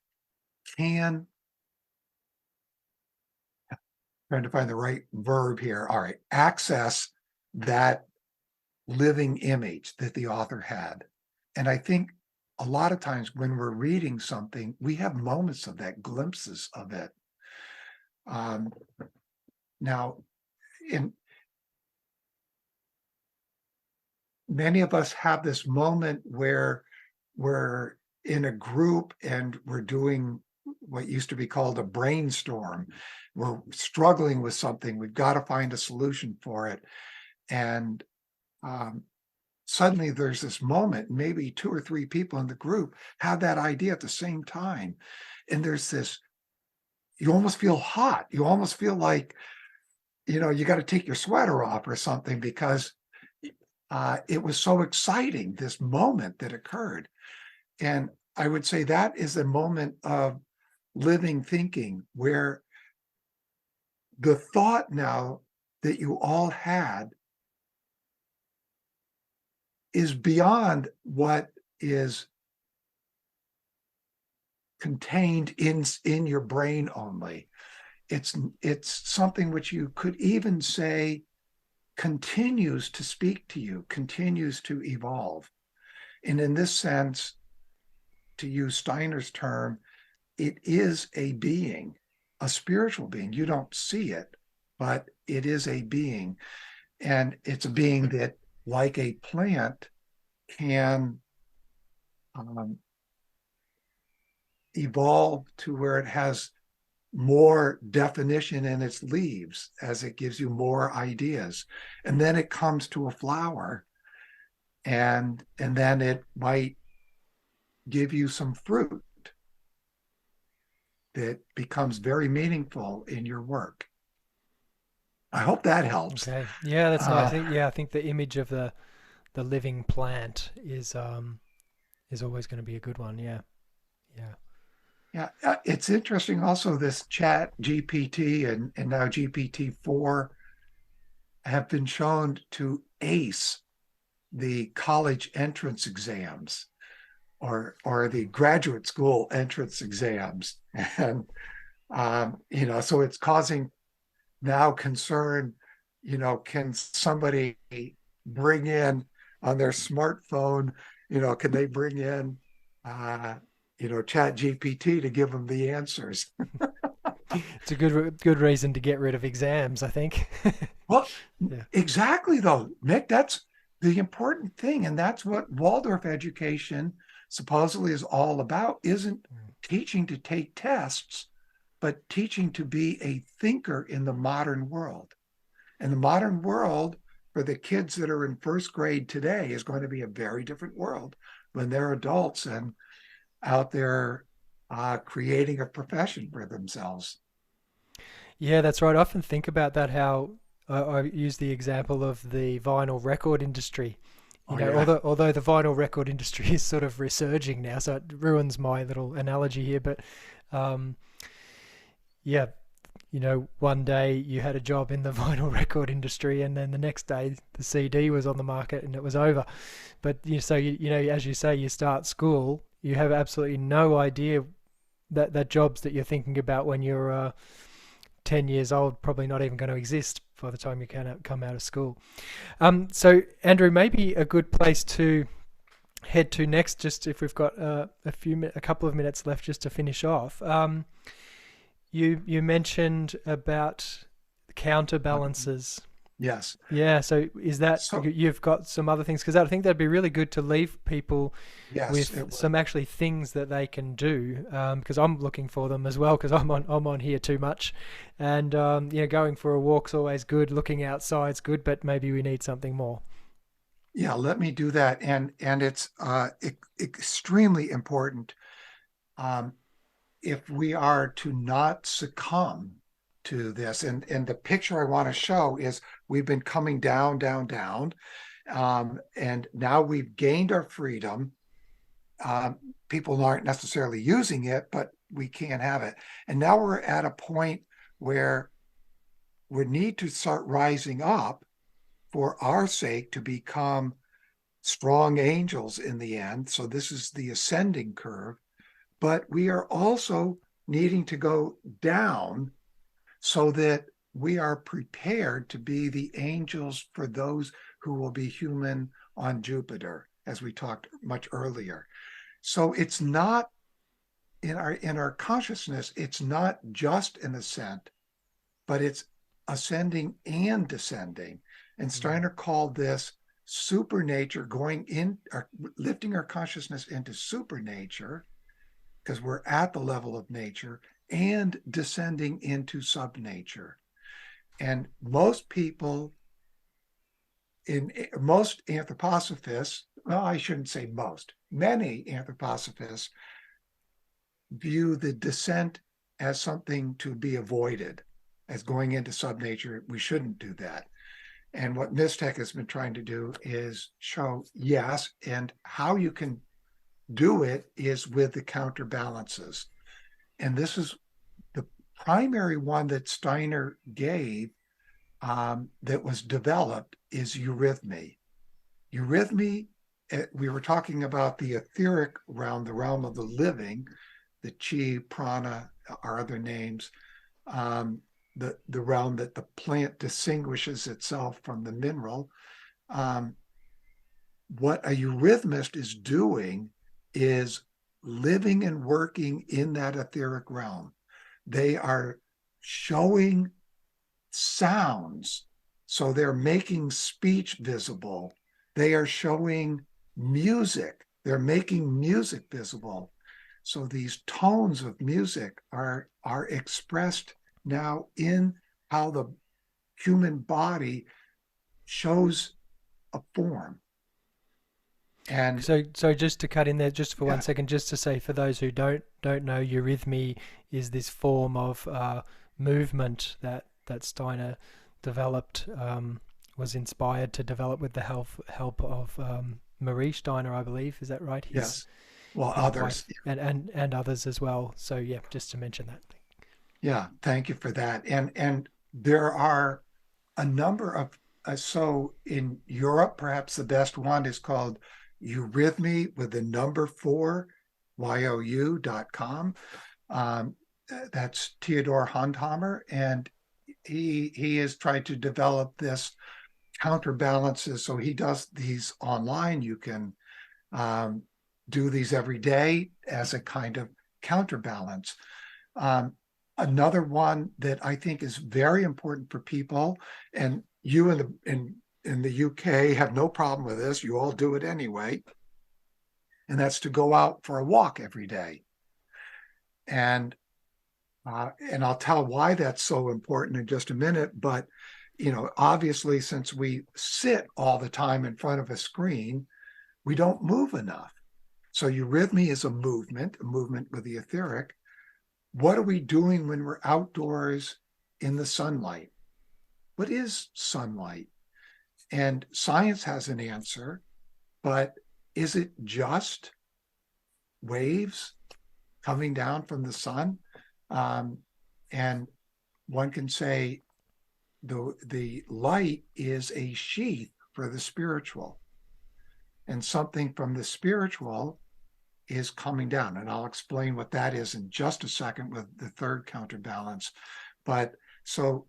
can, trying to find the right verb here. All right, access that living image that the author had. And I think a lot of times when we're reading something, we have moments of that, glimpses of it. Now, many of us have this moment where we're in a group and we're doing what used to be called a brainstorm. We're struggling with something. We've got to find a solution for it. And suddenly there's this moment, maybe 2 or 3 people in the group have that idea at the same time. And there's this, you almost feel hot. You almost feel like, you got to take your sweater off or something, because it was so exciting, this moment that occurred. And I would say that is a moment of living thinking, where the thought now that you all had is beyond what is contained in your brain only. It's something which you could even say continues to speak to you, continues to evolve. And in this sense, to use Steiner's term, it is a being, a spiritual being. You don't see it, but it is a being. And it's a being that, like a plant, can evolve to where it has more definition in its leaves as it gives you more ideas. And then it comes to a flower, and then it might give you some fruit that becomes very meaningful in your work. I hope that helps. Okay. Yeah, that's nice. I think the image of the living plant is always going to be a good one. Yeah. Yeah. Yeah, it's interesting also, this chat GPT and now GPT-4 have been shown to ace the college entrance exams or the graduate school entrance exams. And, so it's causing now concern, can somebody bring in on their smartphone, can they bring in, chat GPT to give them the answers? It's a good reason to get rid of exams, I think. Well, Yeah. exactly though, Nick, that's the important thing. And that's what Waldorf education supposedly is all about, isn't teaching to take tests, but teaching to be a thinker in the modern world. And the modern world for the kids that are in first grade today is going to be a very different world when they're adults and out there creating a profession for themselves. Yeah, that's right. I often think about that, how I use the example of the vinyl record industry. Yeah. Although the vinyl record industry is sort of resurging now, so it ruins my little analogy here. But um, yeah, one day you had a job in the vinyl record industry, and then the next day the CD was on the market, and it was over. But as you say, you start school, you have absolutely no idea that jobs that you're thinking about when you're 10 years old probably not even going to exist by the time you come out of school. So Andrew, maybe a good place to head to next, just if we've got a couple of minutes left, just to finish off. You mentioned about counterbalances. Yes. Yeah. So is that you've got some other things? Because I think that'd be really good to leave people with some actually things that they can do. Because I'm looking for them as well. Because I'm on here too much, and going for a walk's always good. Looking outside's good, but maybe we need something more. Yeah, let me do that. And it's extremely important if we are to not succumb to this, and the picture I want to show is we've been coming down, down, down, and now we've gained our freedom. People aren't necessarily using it, but we can't have it. And now we're at a point where we need to start rising up for our sake to become strong angels in the end. So this is the ascending curve, but we are also needing to go down so that we are prepared to be the angels for those who will be human on Jupiter, as we talked much earlier. So it's not in our consciousness, it's not just an ascent, but it's ascending and descending. And Steiner called this supernature, going in, or lifting our consciousness into supernature, because we're at the level of nature, and descending into subnature. And most people, most anthroposophists, well, I shouldn't say most, many anthroposophists view the descent as something to be avoided, as going into subnature. We shouldn't do that. And what Mystech has been trying to do is show, yes, and how you can do it is with the counterbalances. And this is the primary one that Steiner gave that was developed is eurythmy. Eurythmy, we were talking about the etheric realm, the realm of the living, the chi, prana are other names, the realm that the plant distinguishes itself from the mineral. What a eurythmist is doing is living and working in that etheric realm. They are showing sounds, so they're making speech visible. They are showing music. They're making music visible. So these tones of music are expressed now in how the human body shows a form. And so just to cut in there just for 1 second, just to say for those who don't know, eurythmy is this form of movement that Steiner developed, was inspired to develop with the help of Marie Steiner, I believe. Is that right? Yes. Well, others. And others as well. So yeah, just to mention that. Yeah, thank you for that. And there are a number of, so in Europe, perhaps the best one is called Eurythmy with the number 4, YOU.com. That's Theodor Handhammer, and he has tried to develop this counterbalances. So he does these online. You can do these every day as a kind of counterbalance. Another one that I think is very important for people, and you in the UK have no problem with this, you all do it anyway, and that's to go out for a walk every day. And I'll tell why that's so important in just a minute, but obviously, since we sit all the time in front of a screen, we don't move enough. So eurythmy is a movement with the etheric. What are we doing when we're outdoors in the sunlight? What is sunlight? And science has an answer, but is it just waves coming down from the sun? And one can say the light is a sheath for the spiritual, and something from the spiritual is coming down. And I'll explain what that is in just a second with the third counterbalance. But so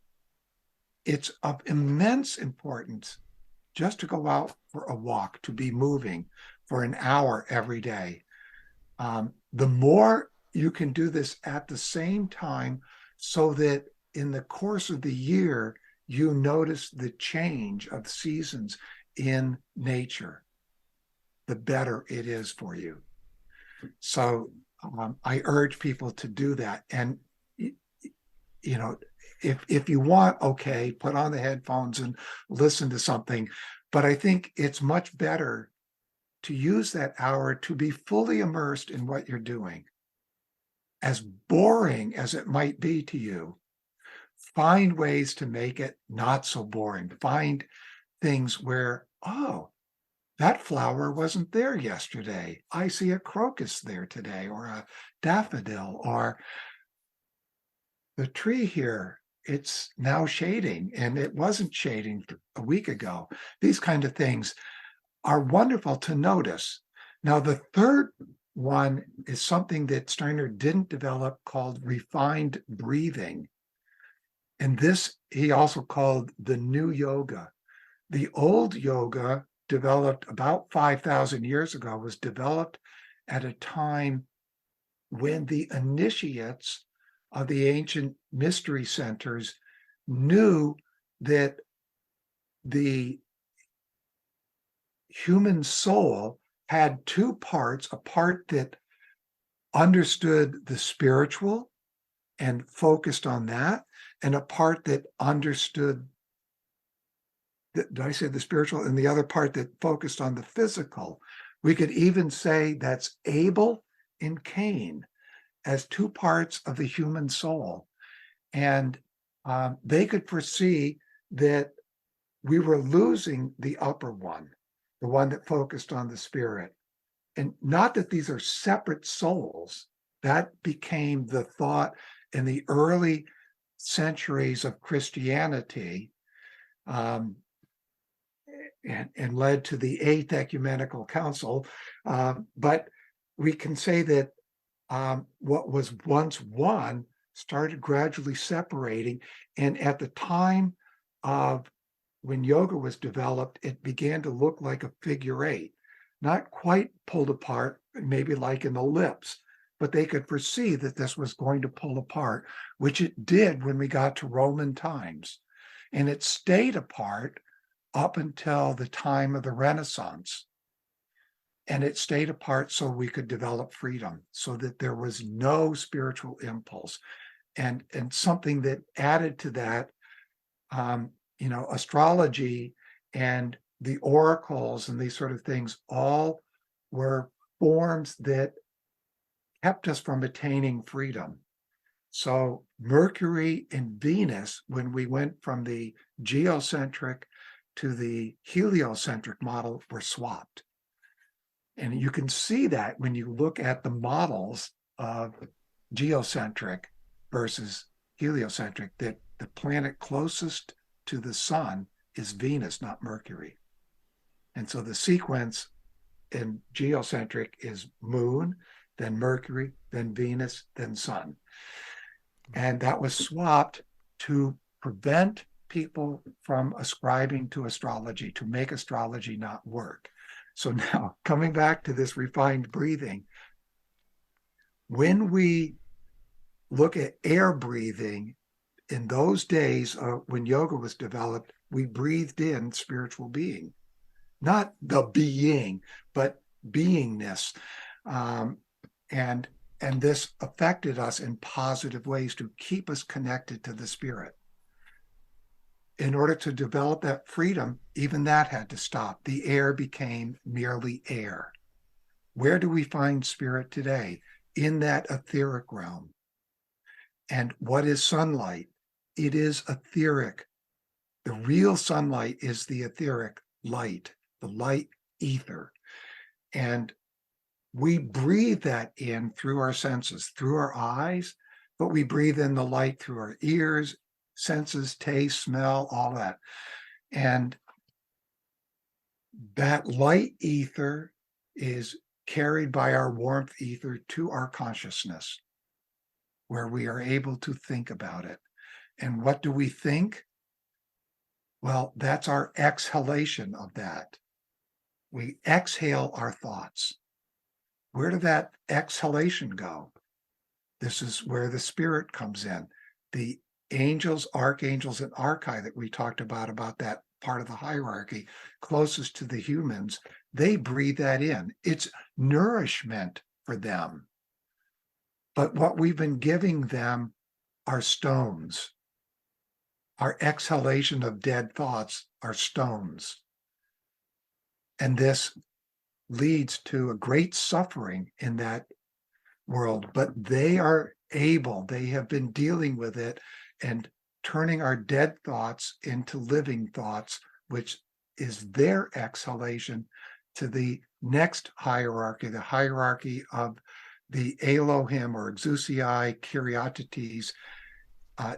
it's of immense importance just to go out for a walk, to be moving for an hour every day. The more you can do this at the same time, so that in the course of the year, you notice the change of seasons in nature, the better it is for you. So I urge people to do that. And, if you want, okay, put on the headphones and listen to something. But I think it's much better to use that hour to be fully immersed in what you're doing. as boring as it might be to you, find ways to make it not so boring. Find things where, oh, that flower wasn't there yesterday. I see a crocus there today, or a daffodil, or the tree here, it's now shading and it wasn't shading a week ago. These kind of things are wonderful to notice. Now, the third one is something that Steiner didn't develop called refined breathing. And this he also called the new yoga. The old yoga, developed about 5,000 years ago, was developed at a time when the initiates of the ancient mystery centers knew that the human soul had two parts, a part that understood the spiritual and focused on that, and a part that understood, did I say the spiritual, and the other part that focused on the physical. We could even say that's Abel and Cain as two parts of the human soul. And they could foresee that we were losing the upper one, the one that focused on the spirit. And not that these are separate souls. That became the thought in the early centuries of Christianity, and led to the Eighth Ecumenical Council. But we can say that what was once one started gradually separating. And at the time of when yoga was developed, it began to look like a figure eight, not quite pulled apart, maybe like an ellipse, but they could foresee that this was going to pull apart, which it did when we got to Roman times. And it stayed apart up until the time of the Renaissance. And it stayed apart so we could develop freedom, so that there was no spiritual impulse. And something that added to that, astrology and the oracles and these sort of things all were forms that kept us from attaining freedom. So Mercury and Venus, when we went from the geocentric to the heliocentric model, were swapped. And you can see that when you look at the models of geocentric versus heliocentric, that the planet closest to the sun is Venus, not Mercury. And so the sequence in geocentric is Moon, then Mercury, then Venus, then Sun. And that was swapped to prevent people from ascribing to astrology, to make astrology not work. So now, coming back to this refined breathing, when we look at air breathing, in those days when yoga was developed, we breathed in spiritual being, not the being, but beingness. And this affected us in positive ways to keep us connected to the spirit. In order to develop that freedom, even that had to stop. The air became merely air. Where do we find spirit today? In that etheric realm. And what is sunlight? It is etheric. The real sunlight is the etheric light, the light ether. And we breathe that in through our senses, through our eyes, but we breathe in the light through our ears, senses, taste, smell, all that. And that light ether is carried by our warmth ether to our consciousness, where we are able to think about it. And what do we think? Well, that's our exhalation of that. We exhale our thoughts. Where did that exhalation go? This is where the spirit comes in. The angels, archangels, and archai that we talked about that part of the hierarchy closest to the humans, they breathe that in. It's nourishment for them. But what we've been giving them are stones. Our exhalation of dead thoughts are stones. And this leads to a great suffering in that world, but they have been dealing with it and turning our dead thoughts into living thoughts, which is their exhalation to the next hierarchy, the hierarchy of the Elohim or Exousiai, Kyriatetes,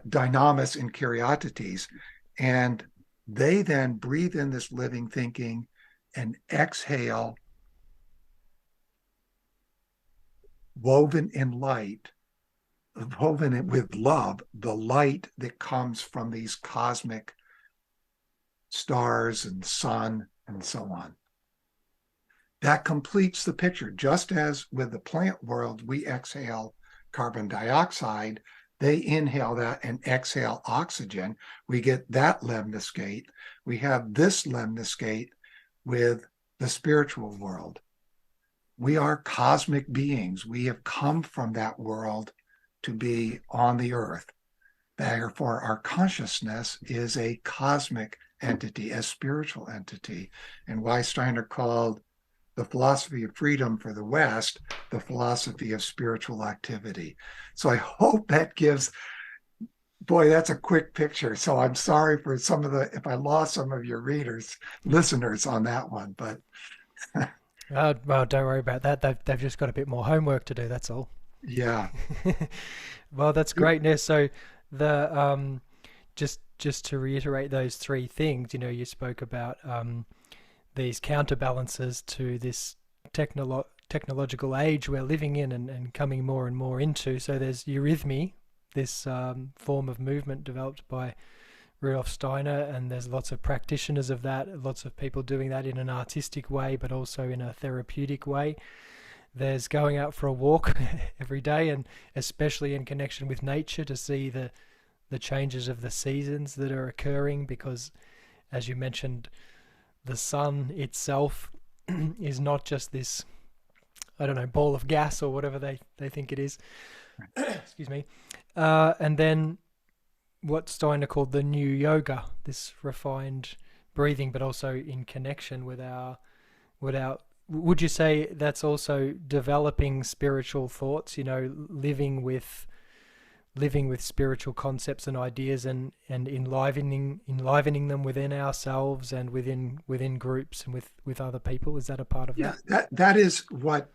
Dynamis and Kyriatetes. And they then breathe in this living thinking and exhale, woven in light, woven with love, the light that comes from these cosmic stars and sun and so on. That completes the picture. Just as with the plant world, we exhale carbon dioxide, they inhale that and exhale oxygen. We get that lemniscate. We have this lemniscate with the spiritual world. We are cosmic beings. We have come from that world to be on the earth. Therefore, our consciousness is a cosmic entity, a spiritual entity. And why Steiner called the philosophy of freedom for the West the philosophy of spiritual activity. So I hope that gives, boy, that's a quick picture. So I'm sorry for some of if I lost some of your listeners on that one, but. Well, don't worry about that. They've just got a bit more homework to do. That's all. Yeah. Well, that's great. Now, so the just to reiterate those three things, you spoke about these counterbalances to this technological age we're living in and coming more and more into. So there's eurythmy, this form of movement developed by Rudolf Steiner, and there's lots of practitioners of that, lots of people doing that in an artistic way, but also in a therapeutic way. There's going out for a walk every day, and especially in connection with nature, to see the changes of the seasons that are occurring, because, as you mentioned, the sun itself is not just this, I don't know, ball of gas or whatever they think it is. Excuse me. And then what Steiner called the new yoga, this refined breathing, but also in connection with our, would you say that's also developing spiritual thoughts, living with spiritual concepts and ideas and enlivening them within ourselves and within groups and with other people? Is that a part of that? Yeah, that is what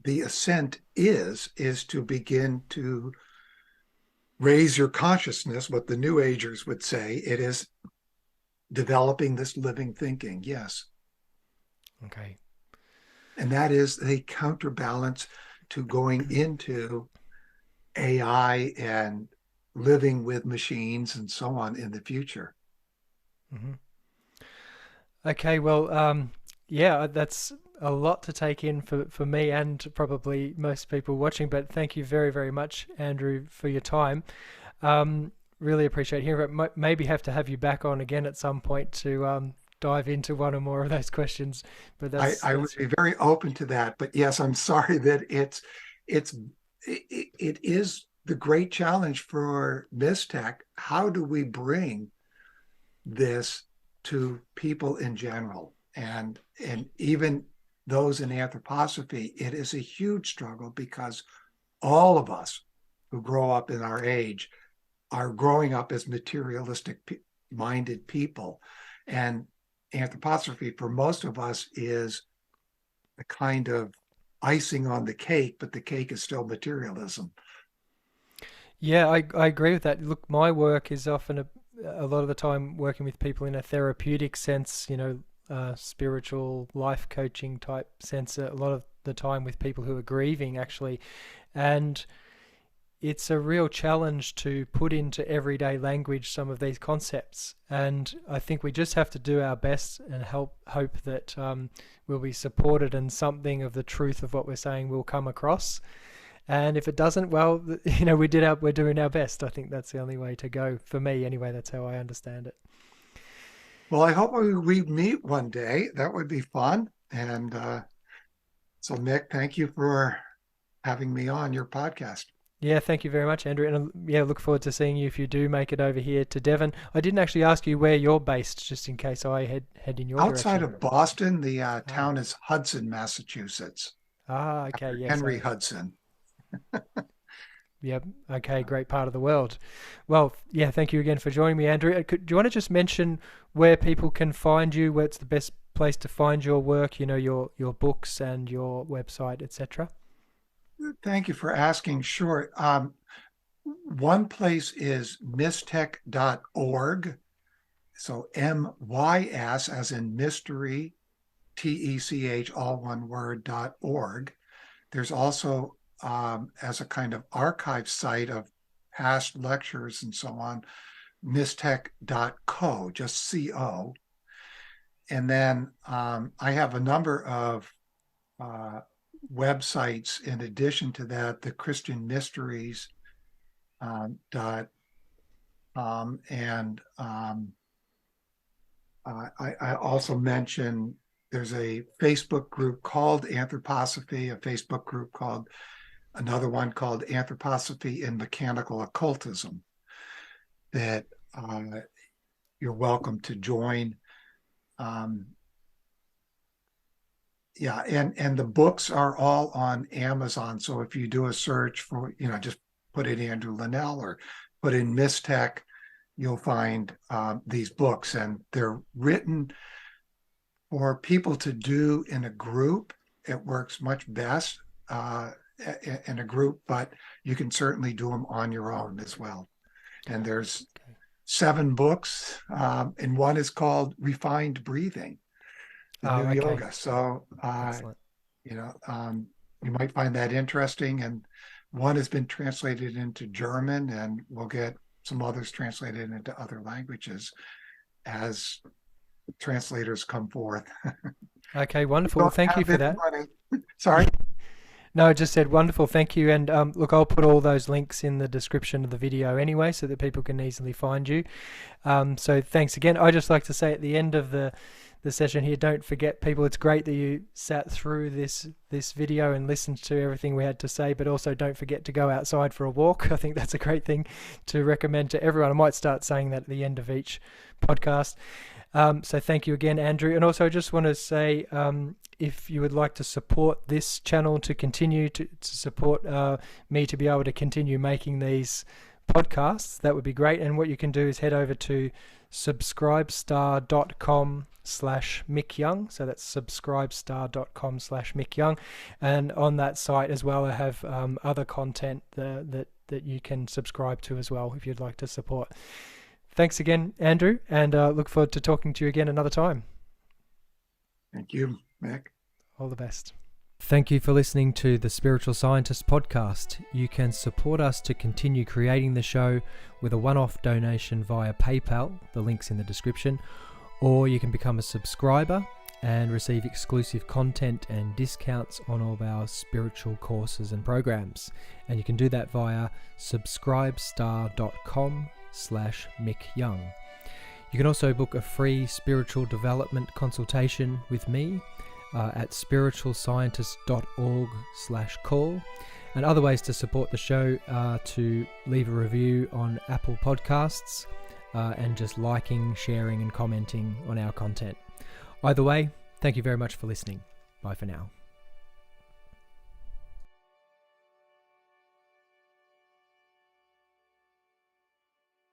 the ascent is to begin to raise your consciousness, what the New Agers would say. It is developing this living thinking, yes. Okay. And that is a counterbalance to going into AI and living with machines and so on in the future. Mm-hmm. Okay, well, yeah, that's a lot to take in for me and probably most people watching, but thank you very, very much, Andrew, for your time. Really appreciate hearing, but maybe have to have you back on again at some point to dive into one or more of those questions. But I would be very open to that. But yes, I'm sorry that it is the great challenge for Mistech. How do we bring this to people in general, and even those in anthroposophy? It is a huge struggle because all of us who grow up in our age are growing up as materialistic minded people, and anthroposophy for most of us is a kind of icing on the cake, but the cake is still materialism. Yeah, I agree with that. Look, my work is often a lot of the time working with people in a therapeutic sense, spiritual life coaching type sense, a lot of the time with people who are grieving, actually. And it's a real challenge to put into everyday language some of these concepts. And I think we just have to do our best and hope that we'll be supported and something of the truth of what we're saying will come across. And if it doesn't, well, we're doing our best. I think that's the only way to go for me anyway. That's how I understand it. Well, I hope we meet one day. That would be fun. And so, Mick, thank you for having me on your podcast. Yeah, thank you very much, Andrew. And yeah, look forward to seeing you if you do make it over here to Devon. I didn't actually ask you where you're based, just in case I head in your direction. Outside of Boston, the town is Hudson, Massachusetts. Ah, okay, yes. Henry Hudson. Yep. Okay. Great part of the world. Well, yeah. Thank you again for joining me, Andrew. Do you want to just mention where people can find you? Where it's the best place to find your work? You know, your books and your website, etc. Thank you for asking. Sure. One place is mystech.org. So MYS as in mystery, TECH, all one word, .org. There's also, as a kind of archive site of past lectures and so on, mystech.co, just CO. And then I have a number of websites in addition to that, the Christian Mysteries and I also mentioned there's a Facebook group called Anthroposophy, a Facebook group called another one called Anthroposophy in Mechanical Occultism that you're welcome to join. Yeah, and the books are all on Amazon. So if you do a search for, just put in Andrew Linnell or put in Mystech, you'll find these books, and they're written for people to do in a group. It works much best in a group, but you can certainly do them on your own as well. And there's 7 books, and one is called Refined Breathing, the new yoga. So, you might find that interesting. And one has been translated into German, and we'll get some others translated into other languages as translators come forth. Okay, wonderful. Well, thank you for that. Sorry. No, I just said wonderful. Thank you. And look, I'll put all those links in the description of the video anyway, so that people can easily find you. So thanks again. I just like to say at the end of the session here, don't forget, people, it's great that you sat through this video and listened to everything we had to say, but also don't forget to go outside for a walk. I think that's a great thing to recommend to everyone. I might start saying that at the end of each podcast. So thank you again, Andrew. And also I just want to say, if you would like to support this channel to continue to support me to be able to continue making these podcasts, that would be great. And what you can do is head over to subscribestar.com/mickyoung. So that's subscribestar.com/mickyoung. And on that site as well, I have other content that you can subscribe to as well if you'd like to support. Thanks again, Andrew, and look forward to talking to you again another time. Thank you, Mick. All the best. Thank you for listening to the Spiritual Scientist podcast. You can support us to continue creating the show with a one-off donation via PayPal, the link's in the description, or you can become a subscriber and receive exclusive content and discounts on all of our spiritual courses and programs. And you can do that via subscribestar.com/mickyoung. You can also book a free spiritual development consultation with me at spiritualscientist.org/call. And other ways to support the show are to leave a review on Apple Podcasts and just liking, sharing and commenting on our content. Either way, thank you very much for listening. Bye for now.